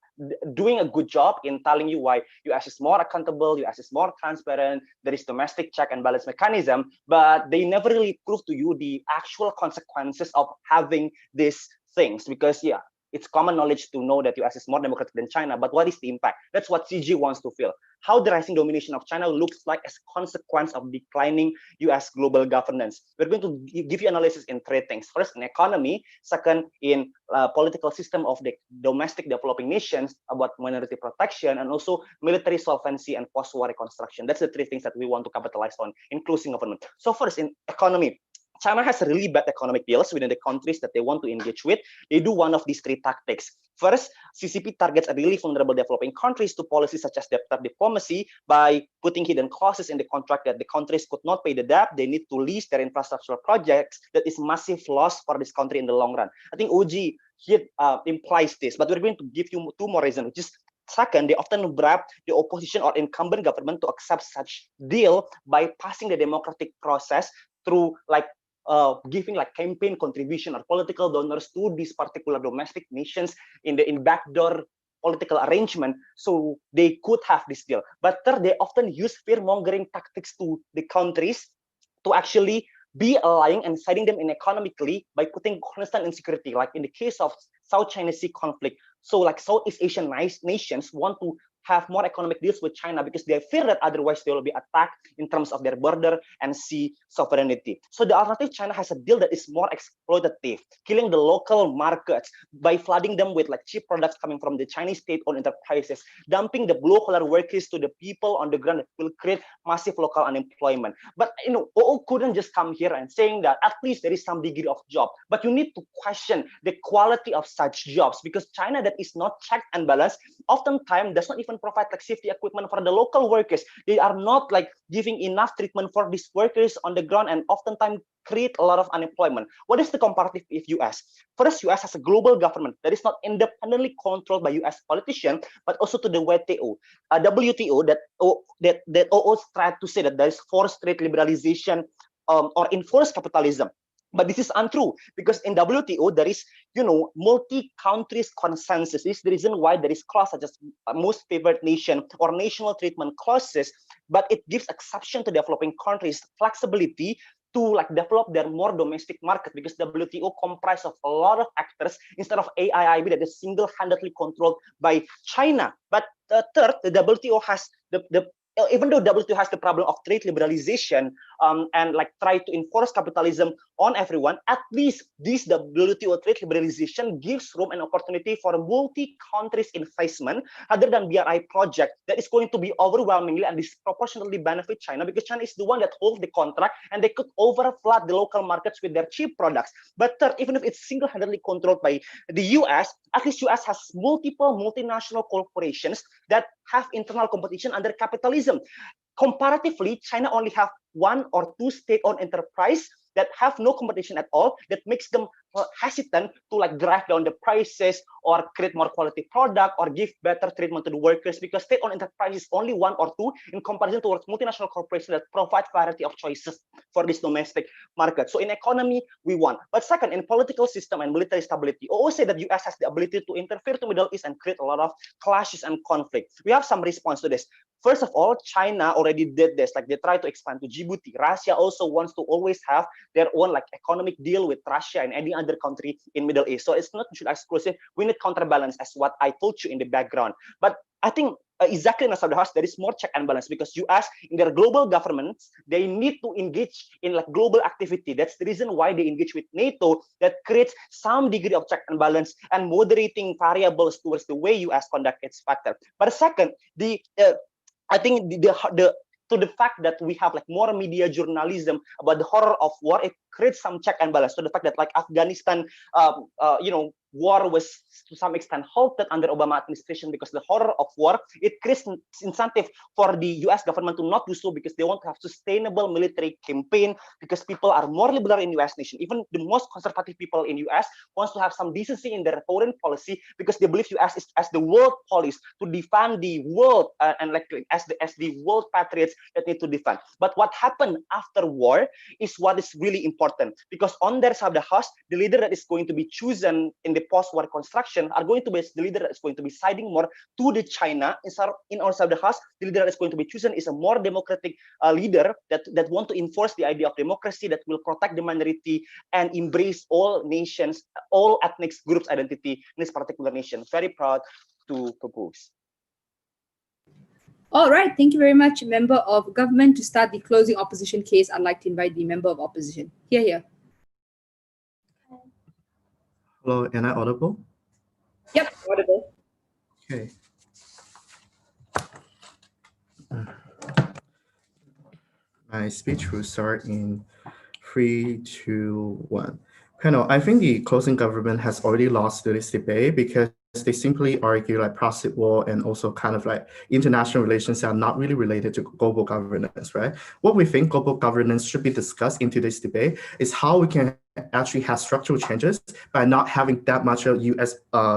doing a good job in telling you why US is more accountable, US is more transparent, there is domestic check and balance mechanism, but they never really prove to you the actual consequences of having these things, because yeah, it's common knowledge to know that US is more democratic than China, but what is the impact? That's what CG wants to feel. How the rising domination of China looks like as a consequence of declining US global governance. We're going to give you analysis in three things. First, in economy. Second, in political system of the domestic developing nations, about minority protection, and also military solvency and post-war reconstruction. That's the three things that we want to capitalize on in closing government. So first, in economy. China has really bad economic deals within the countries that they want to engage with. They do one of these three tactics. First, CCP targets a really vulnerable developing countries to policies such as debt diplomacy by putting hidden clauses in the contract that the countries could not pay the debt. They need to lease their infrastructural projects. That is massive loss for this country in the long run. I think OG here implies this, but we're going to give you two more reasons, which is second, they often bribe the opposition or incumbent government to accept such deal by passing the democratic process through like giving like campaign contribution or political donors to these particular domestic nations in backdoor political arrangement, so they could have this deal. But third, they often use fear-mongering tactics to the countries to actually be allying and siding them in economically by putting constant insecurity, like in the case of South China Sea conflict. So like Southeast Asian nations want to have more economic deals with China because they fear that otherwise they will be attacked in terms of their border and sea sovereignty. So the alternative, China has a deal that is more exploitative, killing the local markets by flooding them with like cheap products coming from the Chinese state-owned enterprises, dumping the blue-collar workers to the people on the ground that will create massive local unemployment. But you know, OO couldn't just come here and saying that at least there is some degree of job, but you need to question the quality of such jobs, because China that is not checked and balanced oftentimes does not even provide like safety equipment for the local workers. They are not like giving enough treatment for these workers on the ground, and oftentimes create a lot of unemployment. What is the comparative with US? First, US has a global government that is not independently controlled by US politicians, but also to the WTO. WTO that OO tried to say that there is forced trade liberalization or enforced capitalism. But this is untrue, because in WTO there is, multi-countries consensus. This is the reason why there is clause such as most favored nation or national treatment clauses, but it gives exception to developing countries flexibility to like develop their more domestic market, because WTO comprised of a lot of actors instead of AIIB that is single-handedly controlled by China. But third, the WTO has even though WTO has the problem of trade liberalization and like try to enforce capitalism on everyone, at least this WTO trade liberalization gives room and opportunity for multi-countries investment other than BRI project that is going to be overwhelmingly and disproportionately benefit China, because China is the one that holds the contract and they could overflood the local markets with their cheap products. But third, even if it's single-handedly controlled by the US, at least US has multiple multinational corporations that have internal competition under capitalism. Comparatively, China only have one or two state-owned enterprise that have no competition at all, that makes them hesitant to like drive down the prices or create more quality product or give better treatment to the workers, because state-owned enterprise is only one or two in comparison towards multinational corporations that provide variety of choices for this domestic market. So in economy, we won. But second, in political system and military stability, always say that US has the ability to interfere to Middle East and create a lot of clashes and conflict. We have some response to this. First of all, China already did this, like they try to expand to Djibouti. Russia also wants to always have their own like economic deal with Russia and any other country in Middle East. So it's not mutually exclusive. We need counterbalance, as what I told you in the background. But I think exactly in the House, there is more check and balance, because US in their global governments, they need to engage in like global activity. That's the reason why they engage with NATO, that creates some degree of check and balance and moderating variables towards the way US conduct its factor. But second, I think to the fact that we have like more media journalism about the horror of war, it creates some check and balance. To the fact that like Afghanistan, war was to some extent halted under Obama administration because the horror of war, it creates incentive for the US government to not do so, because they want to have sustainable military campaign, because people are more liberal in US nation. Even the most conservative people in US wants to have some decency in their foreign policy, because they believe US is as the world police to defend the world and like as the world patriots that need to defend. But what happened after war is what is really important, because on their side of the house, the leader that is going to be chosen in the post-war construction are going to be the leader that is going to be siding more to the China. In our side of the house, the leader that is going to be chosen is a more democratic leader that want to enforce the idea of democracy, that will protect the minority and embrace all nations, all ethnic groups' identity in this particular nation. Very proud to propose. All right, thank you very much, member of government. To start the closing opposition case, I'd like to invite the member of opposition. Here. Hello, am I audible? Yep, audible. Okay. My speech will start in 3, 2, 1. Panel, I think the closing government has already lost this debate, because they simply argue like proxy war and also kind of like international relations are not really related to global governance, right? What we think global governance should be discussed in today's debate is how we can actually have structural changes by not having that much of US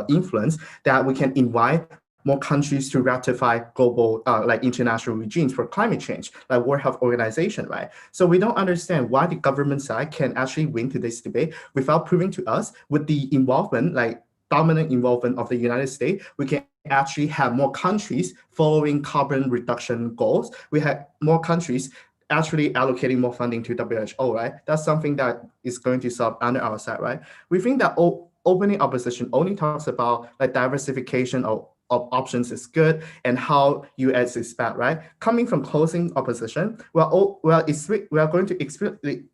influence, that we can invite more countries to ratify global like international regimes for climate change, like World Health Organization, right? So we don't understand why the government side can actually win today's debate without proving to us with the involvement, like dominant involvement of the United States, we can actually have more countries following carbon reduction goals. We have more countries actually allocating more funding to WHO, right? That's something that is going to solve under our side, right? We think that opening opposition only talks about like diversification of options is good and how US is bad, right? Coming from closing opposition, we are going to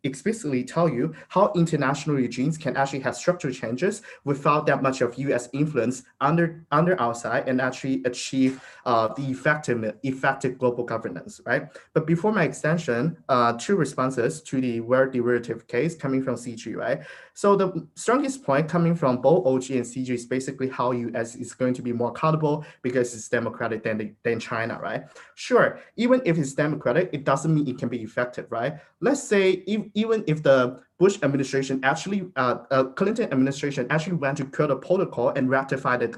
explicitly tell you how international regimes can actually have structural changes without that much of US influence under our side, and actually achieve the effective global governance, right? But before my extension, 2 responses to the very derivative case coming from CG, right? So the strongest point coming from both OG and CG is basically how US is going to be more accountable because it's democratic than China, right? Sure, even if it's democratic, it doesn't mean it can be effective, right? Let's say even if the Bush administration actually, Clinton administration actually went to Kyoto Protocol and ratified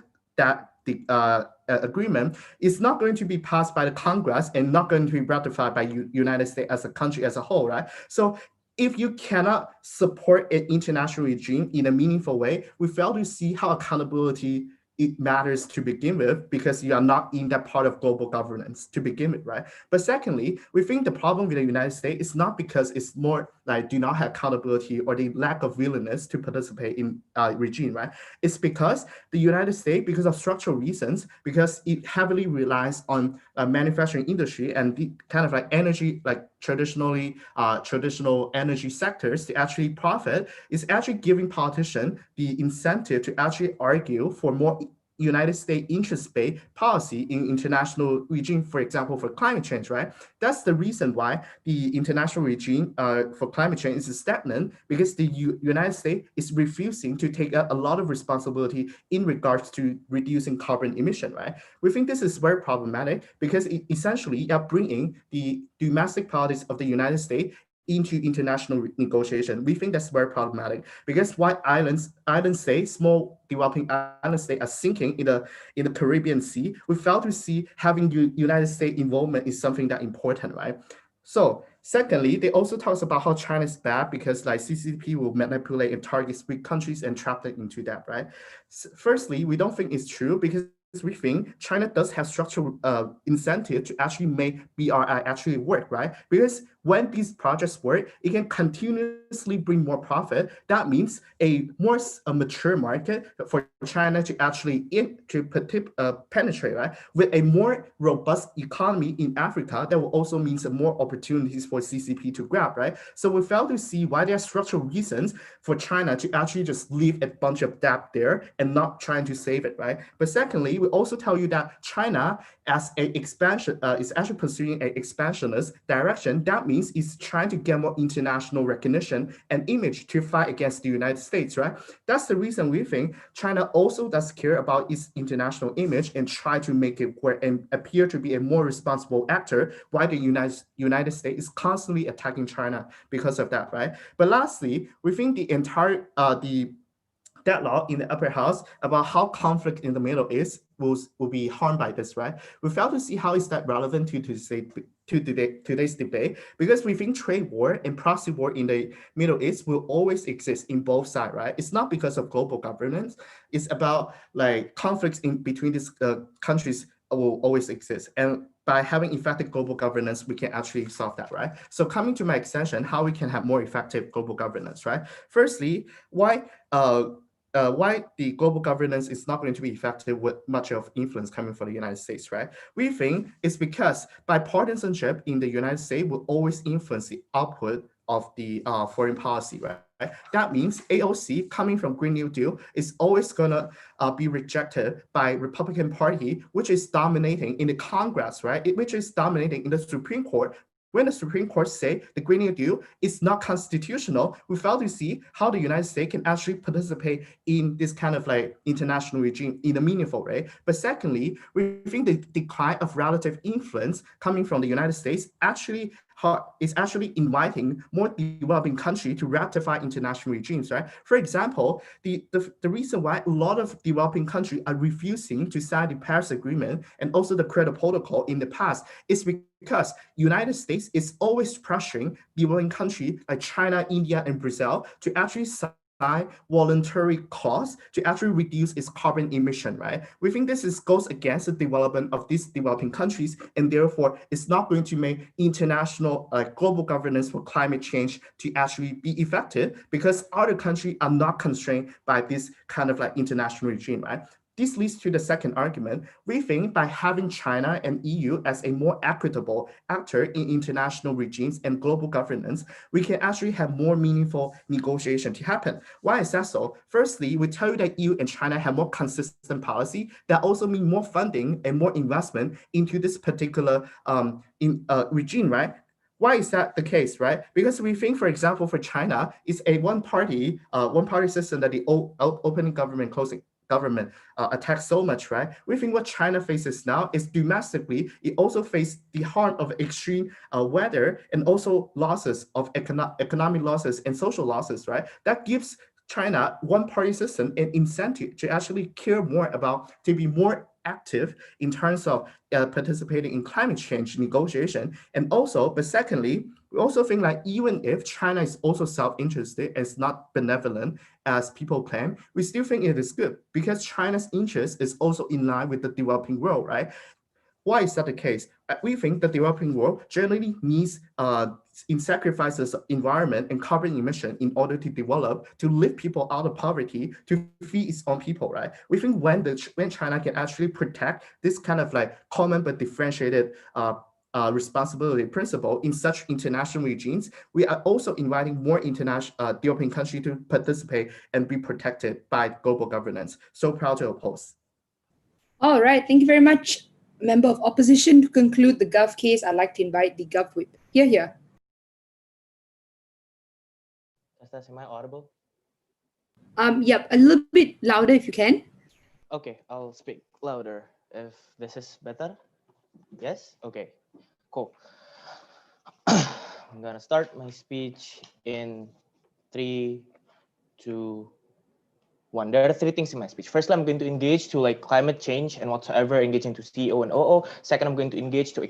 the agreement, is not going to be passed by the Congress and not going to be ratified by United States as a country as a whole, right? So if you cannot support an international regime in a meaningful way, we fail to see how accountability it matters to begin with, because you are not in that part of global governance to begin with, right? But secondly, we think the problem with the United States is not because it's more like do not have accountability or the lack of willingness to participate in regime, right? It's because the United States, because of structural reasons, because it heavily relies on manufacturing industry and the kind of like energy, like traditional energy sectors to actually profit, is actually giving politicians the incentive to actually argue for more United States interest-based policy in international regime, for example, for climate change, right? That's the reason why the international regime for climate change is stagnant, because the United States is refusing to take a lot of responsibility in regards to reducing carbon emission, right? We think this is very problematic because it essentially are bringing the domestic politics of the United States into international negotiation. We think that's very problematic because while small developing island states are sinking in the Caribbean Sea, we fail to see having United States involvement is something that important, right? So secondly, they also talks about how China is bad because like CCP will manipulate and target weak countries and trap them into that, right? Firstly, we don't think it's true because we think China does have structural incentive to actually make BRI actually work, right? Because when these projects work, it can continuously bring more profit. That means a more mature market for China to actually penetrate, right? With a more robust economy in Africa, that will also mean some more opportunities for CCP to grab, right? So we fail to see why there are structural reasons for China to actually just leave a bunch of debt there and not trying to save it, right? But secondly, we also tell you that China as a expansion is actually pursuing an expansionist direction. That means it's trying to get more international recognition and image to fight against the United States, right? That's the reason we think China also does care about its international image and try to make it work and appear to be a more responsible actor, while the United States is constantly attacking China because of that, right? But lastly, we think the entire the deadlock in the upper house about how conflict in the Middle East will be harmed by this, right? We fail to see how is that relevant to today's debate, because we think trade war and proxy war in the Middle East will always exist in both sides, right? It's not because of global governance. It's about like conflicts in between these countries will always exist. And by having effective global governance, we can actually solve that, right? So coming to my extension, how we can have more effective global governance, right? Firstly, why the global governance is not going to be effective with much of influence coming from the United States, right? We think it's because bipartisanship in the United States will always influence the output of the foreign policy, right? That means AOC coming from Green New Deal is always gonna be rejected by Republican Party, which is dominating in the Congress, right? Which is dominating in the Supreme Court. When the Supreme Court say the Green New Deal is not constitutional, we fail to see how the United States can actually participate in this kind of like international regime in a meaningful way. But secondly, we think the decline of relative influence coming from the United States is actually inviting more developing countries to ratify international regimes, right? For example, the reason why a lot of developing countries are refusing to sign the Paris Agreement and also the Kyoto Protocol in the past is because United States is always pressuring developing countries like China, India, and Brazil to actually sign voluntary clause to actually reduce its carbon emission, right? We think this goes against the development of these developing countries, and therefore it's not going to make international global governance for climate change to actually be effective, because other countries are not constrained by this kind of like international regime, right? This leads to the second argument. We think by having China and EU as a more equitable actor in international regimes and global governance, we can actually have more meaningful negotiation to happen. Why is that so? Firstly, we tell you that EU and China have more consistent policy that also mean more funding and more investment into this particular regime, right? Why is that the case, right? Because we think, for example, for China, it's a one-party system that the opening government, closing government attacks so much, right? We think what China faces now is domestically, it also faces the harm of extreme weather and also losses of economic losses and social losses, right? That gives China one-party system an incentive to actually care more about, to be more active in terms of participating in climate change negotiation. And also, but secondly, we also think like even if China is also self-interested, it's not benevolent as people claim, we still think it is good because China's interest is also in line with the developing world, right? Why is that the case? We think the developing world generally needs in sacrifices environment and carbon emission in order to develop, to lift people out of poverty, to feed its own people, right? We think when China can actually protect this kind of like common but differentiated responsibility principle in such international regimes, we are also inviting more international developing countries to participate and be protected by global governance. So proud to oppose. All right, thank you very much, Member of Opposition. To conclude the Gov case, I'd like to invite the Gov Whip. Here. Am I audible? Yep, a little bit louder if you can. Okay, I'll speak louder if this is better. Yes? Okay, cool. I'm gonna start my speech in 3, 2, 1. There are 3 things in my speech. Firstly, I'm going to engage to like climate change and whatsoever, engaging to CEO and OO. Second, I'm going to engage to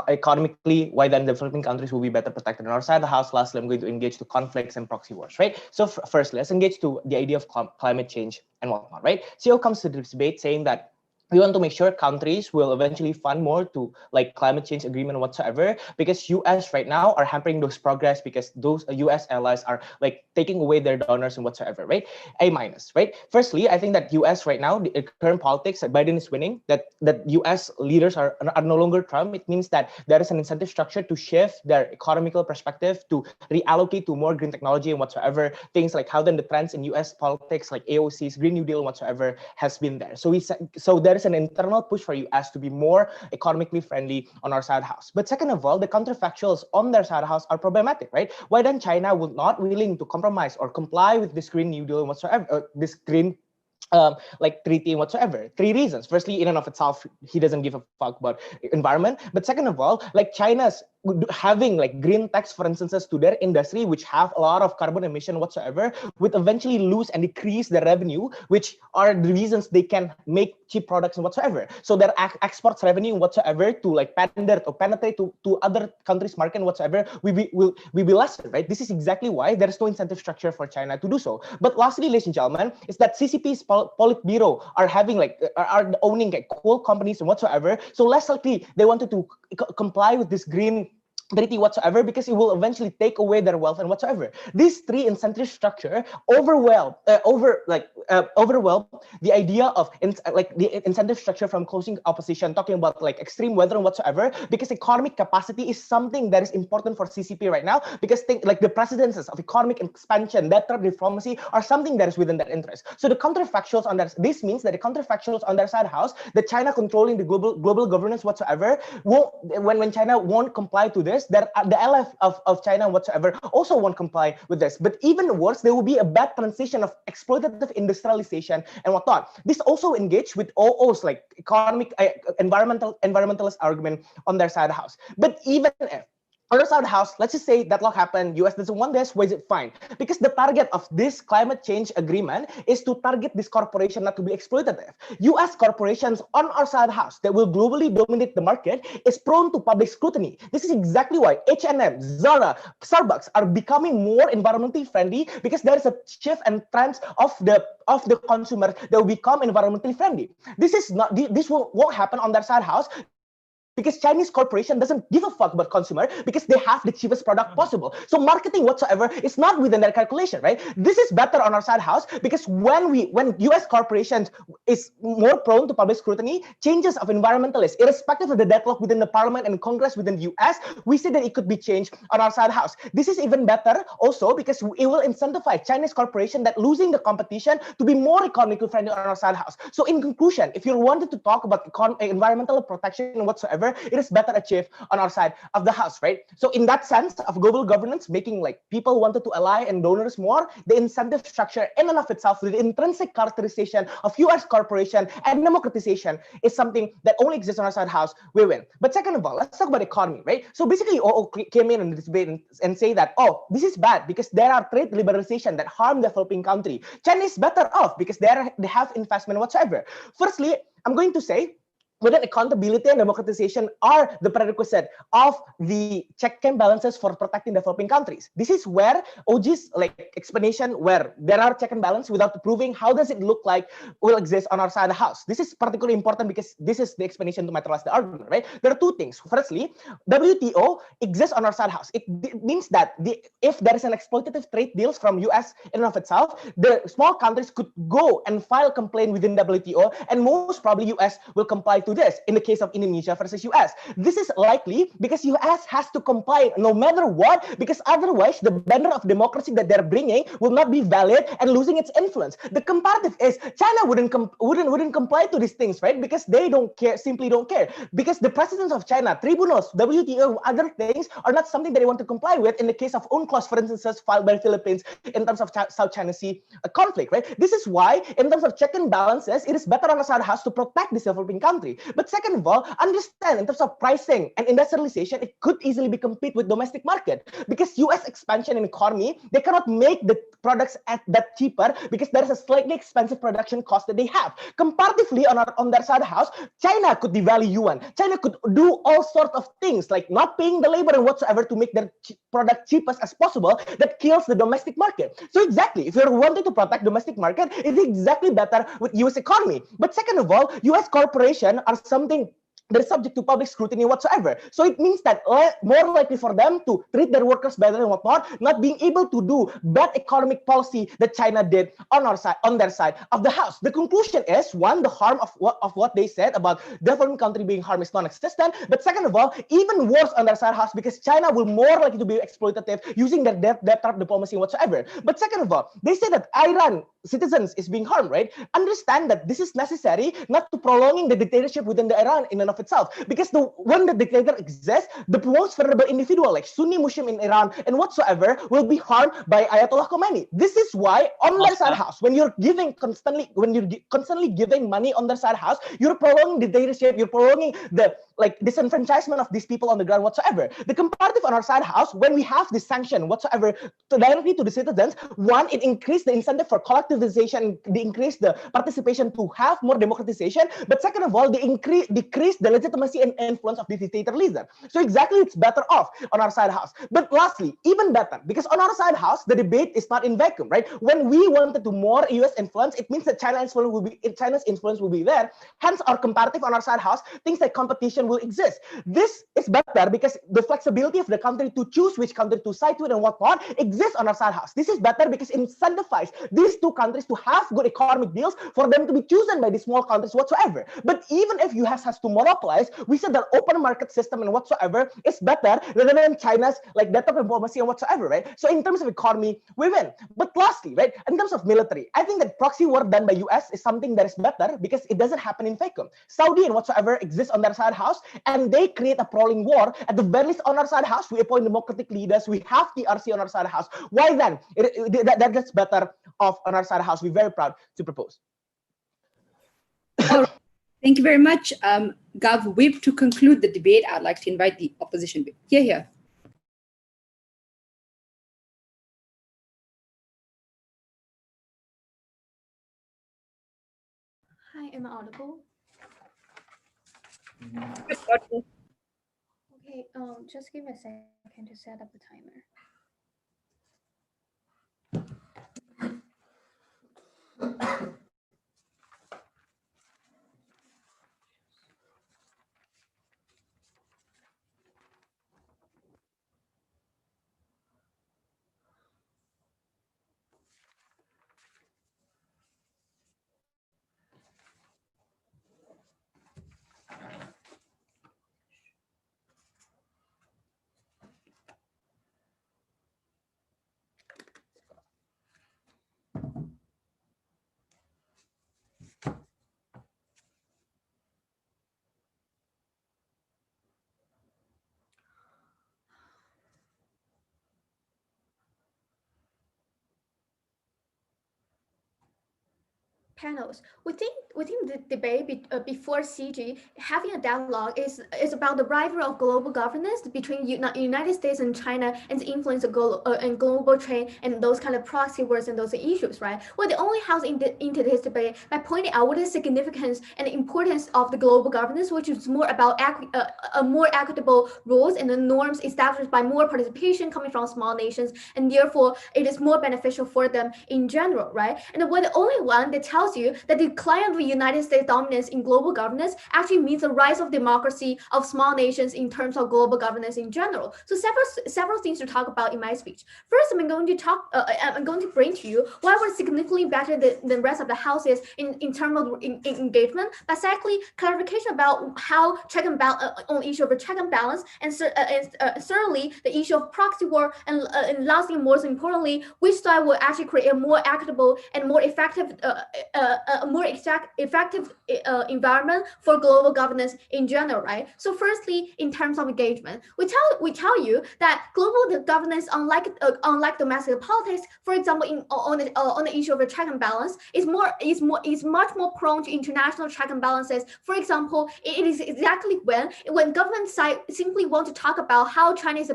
economically why then developing countries will be better protected on our side of the house. Lastly, I'm going to engage to conflicts and proxy wars, right? So first, let's engage to the idea of climate change and whatnot, right? CEO comes to this debate saying that we want to make sure countries will eventually fund more to like climate change agreement whatsoever, because US right now are hampering those progress because those US allies are like taking away their donors and whatsoever, right? A minus, right? Firstly, I think that US right now, the current politics that Biden is winning, that US leaders are no longer Trump. It means that there is an incentive structure to shift their economical perspective to reallocate to more green technology and whatsoever, things like how then the trends in US politics like AOC's Green New Deal and whatsoever has been there. So there is an internal push for US to be more economically friendly on our side house. But second of all, the counterfactuals on their side house are problematic, right? Why then China would not willing to compromise or comply with this Green New Deal and whatsoever, this green like treaty whatsoever? 3 reasons. Firstly, in and of itself, he doesn't give a fuck about environment. But second of all, like China's having like green tax, for instance, to their industry, which have a lot of carbon emission whatsoever, would eventually lose and decrease their revenue, which are the reasons they can make cheap products and whatsoever. So their exports revenue whatsoever to like pander or penetrate to other countries' market whatsoever will be lesser, right? This is exactly why there is no incentive structure for China to do so. But lastly, ladies and gentlemen, is that CCP's Politburo are having like are owning like coal companies and whatsoever. So less likely they wanted to comply with this green treaty whatsoever, because it will eventually take away their wealth and whatsoever. These 3 incentive structure overwhelm the idea of the incentive structure from closing opposition, talking about like extreme weather and whatsoever, because economic capacity is something that is important for CCP right now, because like the precedences of economic expansion, debt diplomacy are something that is within their interest. So the counterfactuals on that, this means that the counterfactuals on their side house, the China controlling the global governance whatsoever, when China won't comply to this, that the LF of China whatsoever also won't comply with this. But even worse, there will be a bad transition of exploitative industrialization and whatnot. This also engaged with OO's like economic environmentalist argument on their side of the house. But even if on our side of the house, let's just say deadlock happened, US doesn't want this, why is it fine? Because the target of this climate change agreement is to target this corporation not to be exploitative. US corporations on our side of the house that will globally dominate the market is prone to public scrutiny. This is exactly why H&M, Zara, Starbucks are becoming more environmentally friendly, because there is a shift and trends of the consumer that will become environmentally friendly. This won't happen on their side house, because Chinese corporation doesn't give a fuck about consumer, because they have the cheapest product possible. So marketing whatsoever is not within their calculation, right? This is better on our side house, because when US corporations is more prone to public scrutiny, changes of environmentalists, irrespective of the deadlock within the parliament and Congress within the US, we see that it could be changed on our side house. This is even better also because it will incentivize Chinese corporation that losing the competition to be more economically friendly on our side house. So in conclusion, if you wanted to talk about environmental protection and whatsoever, it is better achieved on our side of the house, right? So in that sense of global governance, making like people wanted to ally and donors more, the incentive structure in and of itself, with the intrinsic characterization of US corporation and democratization is something that only exists on our side house, we win. But second of all, let's talk about economy, right? So basically OO came in this debate and say that, oh, this is bad because there are trade liberalization that harm developing country. China is better off because they have investment whatsoever. Firstly, I'm going to say whether accountability and democratization are the prerequisite of the check and balances for protecting developing countries. This is where OG's like explanation, where there are check and balance without proving how does it look like, will exist on our side of the house. This is particularly important because this is the explanation to materialize the argument, right? There are 2 things. Firstly, WTO exists on our side house. It means that if there is an exploitative trade deals from US in and of itself, the small countries could go and file complaint within WTO, and most probably US will comply to this in the case of Indonesia versus US. This is likely because US has to comply no matter what, because otherwise the banner of democracy that they're bringing will not be valid and losing its influence. The comparative is China wouldn't comply to these things, right? Because they don't care, simply don't care. Because the presidents of China, tribunals, WTO, other things are not something that they want to comply with in the case of UNCLOS, for instance, filed by the Philippines in terms of South China Sea conflict, right? This is why in terms of check and balances, it is better on the side house to protect this developing country. But second of all, understand in terms of pricing and industrialization, it could easily be compete with domestic market because US expansion in economy, they cannot make the products at that cheaper because there is a slightly expensive production cost that they have. Comparatively, on their side of the house, China could devalue yuan. China could do all sorts of things like not paying the labor and whatsoever to make their product cheapest as possible. That kills the domestic market. So exactly, if you're wanting to protect domestic market, it's exactly better with US economy. But second of all, US corporation are something they're subject to public scrutiny whatsoever. So it means that more likely for them to treat their workers better and whatnot, not being able to do bad economic policy that China did on their side of the house. The conclusion is, one, the harm of what they said about developing country being harm is non-existent. But second of all, even worse on their side house because China will more likely to be exploitative using their debt trap diplomacy whatsoever. But second of all, they say that Iran citizens is being harmed, right? Understand that this is necessary not to prolonging the dictatorship within the Iran in and of itself, because when the dictator exists, the most vulnerable individual like Sunni Muslim in Iran and whatsoever will be harmed by Ayatollah Khomeini. This is why on their side house, when you're constantly giving money on their side house, you're prolonging the dictatorship, you're prolonging the disenfranchisement of these people on the ground whatsoever. The comparative on our side house, when we have this sanction whatsoever directly to the citizens, one, it increased the incentive for collectivization, they increase the participation to have more democratization, but second of all, they decrease the legitimacy and influence of the dictatorship. So exactly, it's better off on our side house. But lastly, even better, because on our side house, the debate is not in vacuum, right? When we wanted to more US influence, it means that China's influence will be there. Hence, our comparative on our side house, things like competition will exist. This is better because the flexibility of the country to choose which country to side with and whatnot exists on our side house. This is better because it incentivizes these two countries to have good economic deals for them to be chosen by the small countries whatsoever. But even if US has to monopolize, we said that open market system and whatsoever is better rather than China's like data diplomacy and whatsoever, right? So in terms of economy, we win. But lastly, right, in terms of military, I think that proxy war done by US is something that is better because it doesn't happen in vacuum. Saudi and whatsoever exists on their side house, and they create a prolonged war. At the very least on our side house, we appoint democratic leaders, we have TRC on our side house. Why then? That's better off on our side house. We're very proud to propose. All right. Thank you very much. Gov Whip, to conclude the debate, I'd like to invite the opposition whip. Here. Hi, am I audible? Okay, just give me a second to set up the timer. Panels. Within the debate before CG, having a dialogue is about the rivalry of global governance between United States and China and the influence of global trade and those kind of proxy wars and those issues, right? Well, the only house into this debate by pointing out what is the significance and the importance of the global governance, which is more about more equitable rules and the norms established by more participation coming from small nations, and therefore it is more beneficial for them in general, right? And we're the only one that tells you that the decline of the United States dominance in global governance actually means the rise of democracy of small nations in terms of global governance in general. So several things to talk about in my speech. First, I'm going to bring to you why we're significantly better than the rest of the houses in terms of engagement. But secondly, clarification about how check and balance on the issue of a check and balance, and certainly the issue of proxy war, and lastly, most importantly, which side will actually create a more equitable and more effective a more effective environment for global governance in general, right? So firstly, in terms of engagement, we tell you that global governance, unlike domestic politics, for example, on the issue of a check and balance, is much more prone to international check and balances. For example, it is exactly when government side simply want to talk about how China is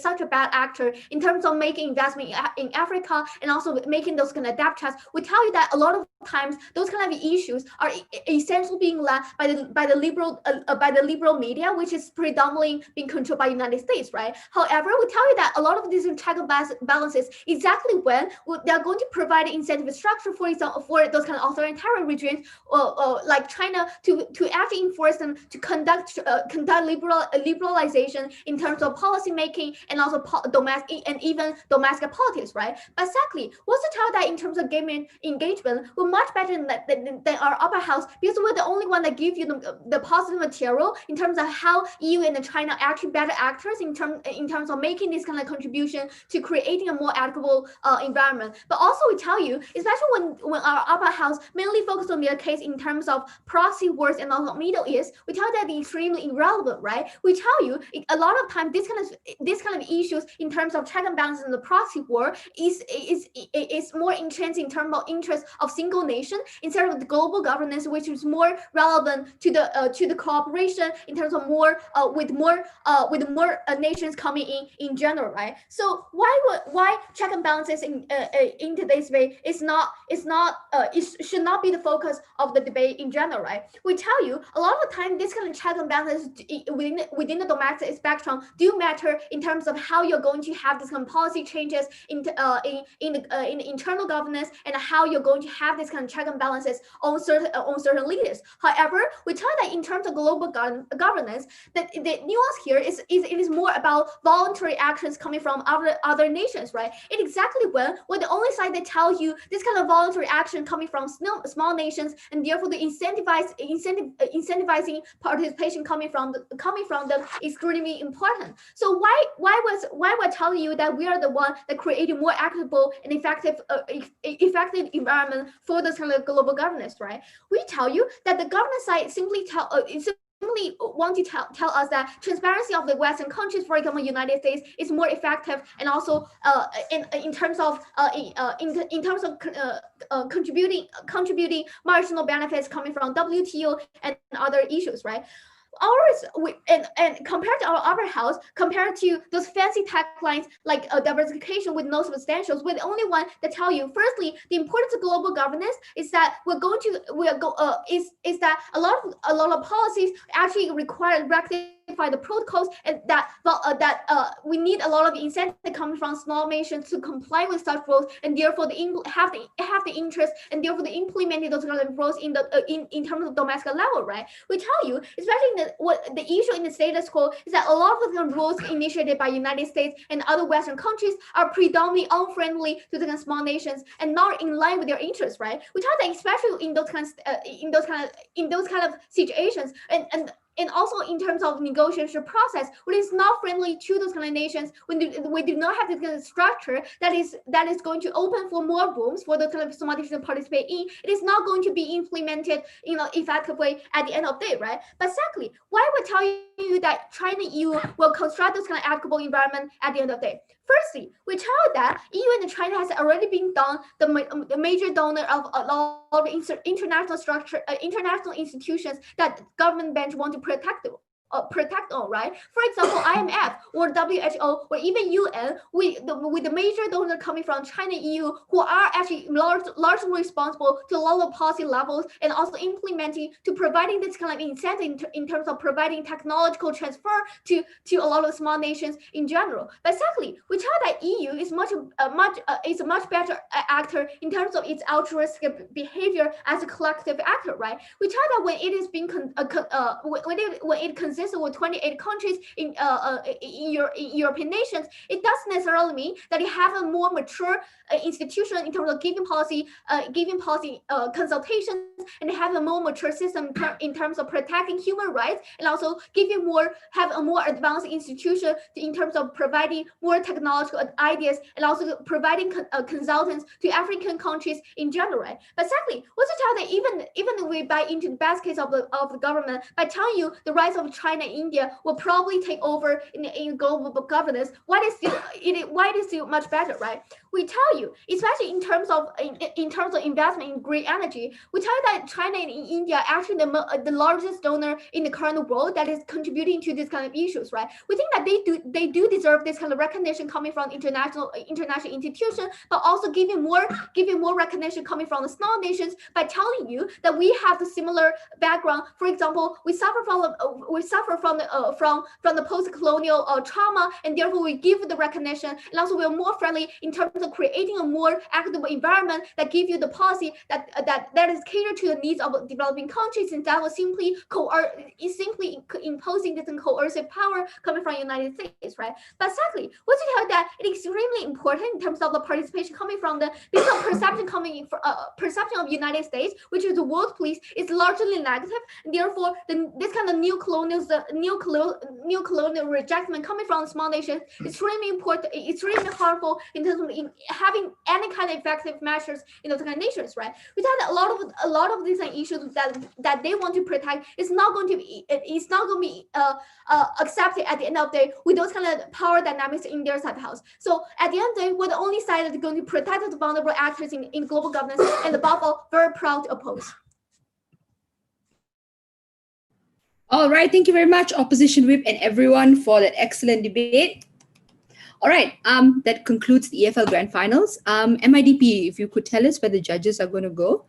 such a bad actor in terms of making investment in Africa and also making those kind of debt traps. We tell you that a lot of times those kind of issues are essentially being led by the liberal media, which is predominantly being controlled by the United States, right? However, we tell you that a lot of these check and balances exactly when they're going to provide incentive structure, for example, for those kind of authoritarian regimes, like China, to actually enforce them to conduct liberalization in terms of policy making and also even domestic politics, right? But secondly, what's to tell that in terms of engagement, we're much better than our upper house, because we're the only one that give you the positive material in terms of how EU and China are actually better actors in terms of making this kind of contribution to creating a more equitable environment. But also we tell you, especially when our upper house mainly focused on their case in terms of proxy wars and also Middle East, we tell that they're extremely irrelevant, right? We tell you a lot of time this kind of issues in terms of check and balance in the proxy war is more entrenched in terms of interest of single nation instead of the global governance, which is more relevant to the cooperation in terms of more nations coming in general, right? So why check and balances in today's way it should not be the focus of the debate in general, right? We tell you a lot of the time this kind of check and balance within the domestic spectrum do matter in terms of how you're going to have this kind of policy changes in the internal governance and how you're going to have this kind of check and balances on certain leaders. However, we tell that in terms of global governance, that the nuance here is it is more about voluntary actions coming from other nations, right? It exactly when the only side that tells you this kind of voluntary action coming from small nations, and therefore the incentivizing participation coming from them is extremely important. So why we're telling you that we are the one that created more equitable and effective environment for this kind of global governance, right? We tell you that the governance side simply want to tell us that transparency of the Western countries, for example, United States, is more effective, and also in terms of contributing marginal benefits coming from WTO and other issues, right? Ours, and compared to our upper house, compared to those fancy taglines like diversification with no substantials, we're the only one that tell you, firstly, the importance of global governance is that is that a lot of policies actually require rectify the protocols, and that we need a lot of incentive coming from small nations to comply with such rules, and therefore have the interest, and therefore the implementing those kind of rules in terms of domestic level, right? We tell you, especially the issue in the status quo is that a lot of the rules initiated by United States and other Western countries are predominantly unfriendly to the small nations and not in line with their interests, right? We tell that especially in those kind of situations, and also in terms of negotiation process, when it's not friendly to those kind of nations, when we do not have this kind of structure that is going to open for more rooms for the kind of small nations to participate in, it is not going to be implemented in an effective way at the end of the day, right? But secondly, why would tell you that China EU will construct this kind of equitable environment at the end of the day? Firstly, we tell that EU and China has already been done the major donor of a lot of international institutions that government bench want to protect all, right? For example, IMF or WHO or even UN, with the major donor coming from China, EU, who are actually largely responsible to lower policy levels and also implementing to providing this kind of incentive in terms of providing technological transfer to a lot of small nations in general. But secondly, we tell that EU is a much better actor in terms of its altruistic behavior as a collective actor, right? We tell that when it is being when it existed with 28 countries in European nations, it doesn't necessarily mean that you have a more mature institution in terms of giving policy consultations, and have a more mature system in terms of protecting human rights, and also have a more advanced institution in terms of providing more technological ideas, and also providing consultants to African countries in general. Right? But secondly, what's to tell that even if we buy into the best case of the government by telling you the rise of China and India will probably take over in global governance, why it is still much better, right? We tell you, especially in terms of investment in green energy, we tell you that China and India are actually the largest donor in the current world that is contributing to this kind of issues, right? We think that they do deserve this kind of recognition coming from international institutions, but also giving more recognition coming from the small nations by telling you that we have the similar background. For example, we suffer from the post-colonial trauma, and therefore we give the recognition, and also we are more friendly in terms of creating a more equitable environment that give you the policy that is catered to the needs of developing countries, and that was simply imposing this coercive power coming from the United States, right? But secondly, what's to tell that it is extremely important in terms of the participation coming from the because perception of United States, which is the world police, is largely negative, and therefore this kind of new colonial rejectment coming from small nations is extremely important, extremely harmful in terms of having any kind of effective measures in those kind of nations, right? We thought that a lot of these issues that they want to protect is not going to be accepted at the end of the day with those kind of power dynamics in their side of the house. So at the end of the day, we're the only side that is going to protect the vulnerable actors in global governance, and above all, very proud to oppose. All right, thank you very much, Opposition Whip and everyone, for that excellent debate. All right, that concludes the EFL Grand Finals. MIDP, if you could tell us where the judges are going to go.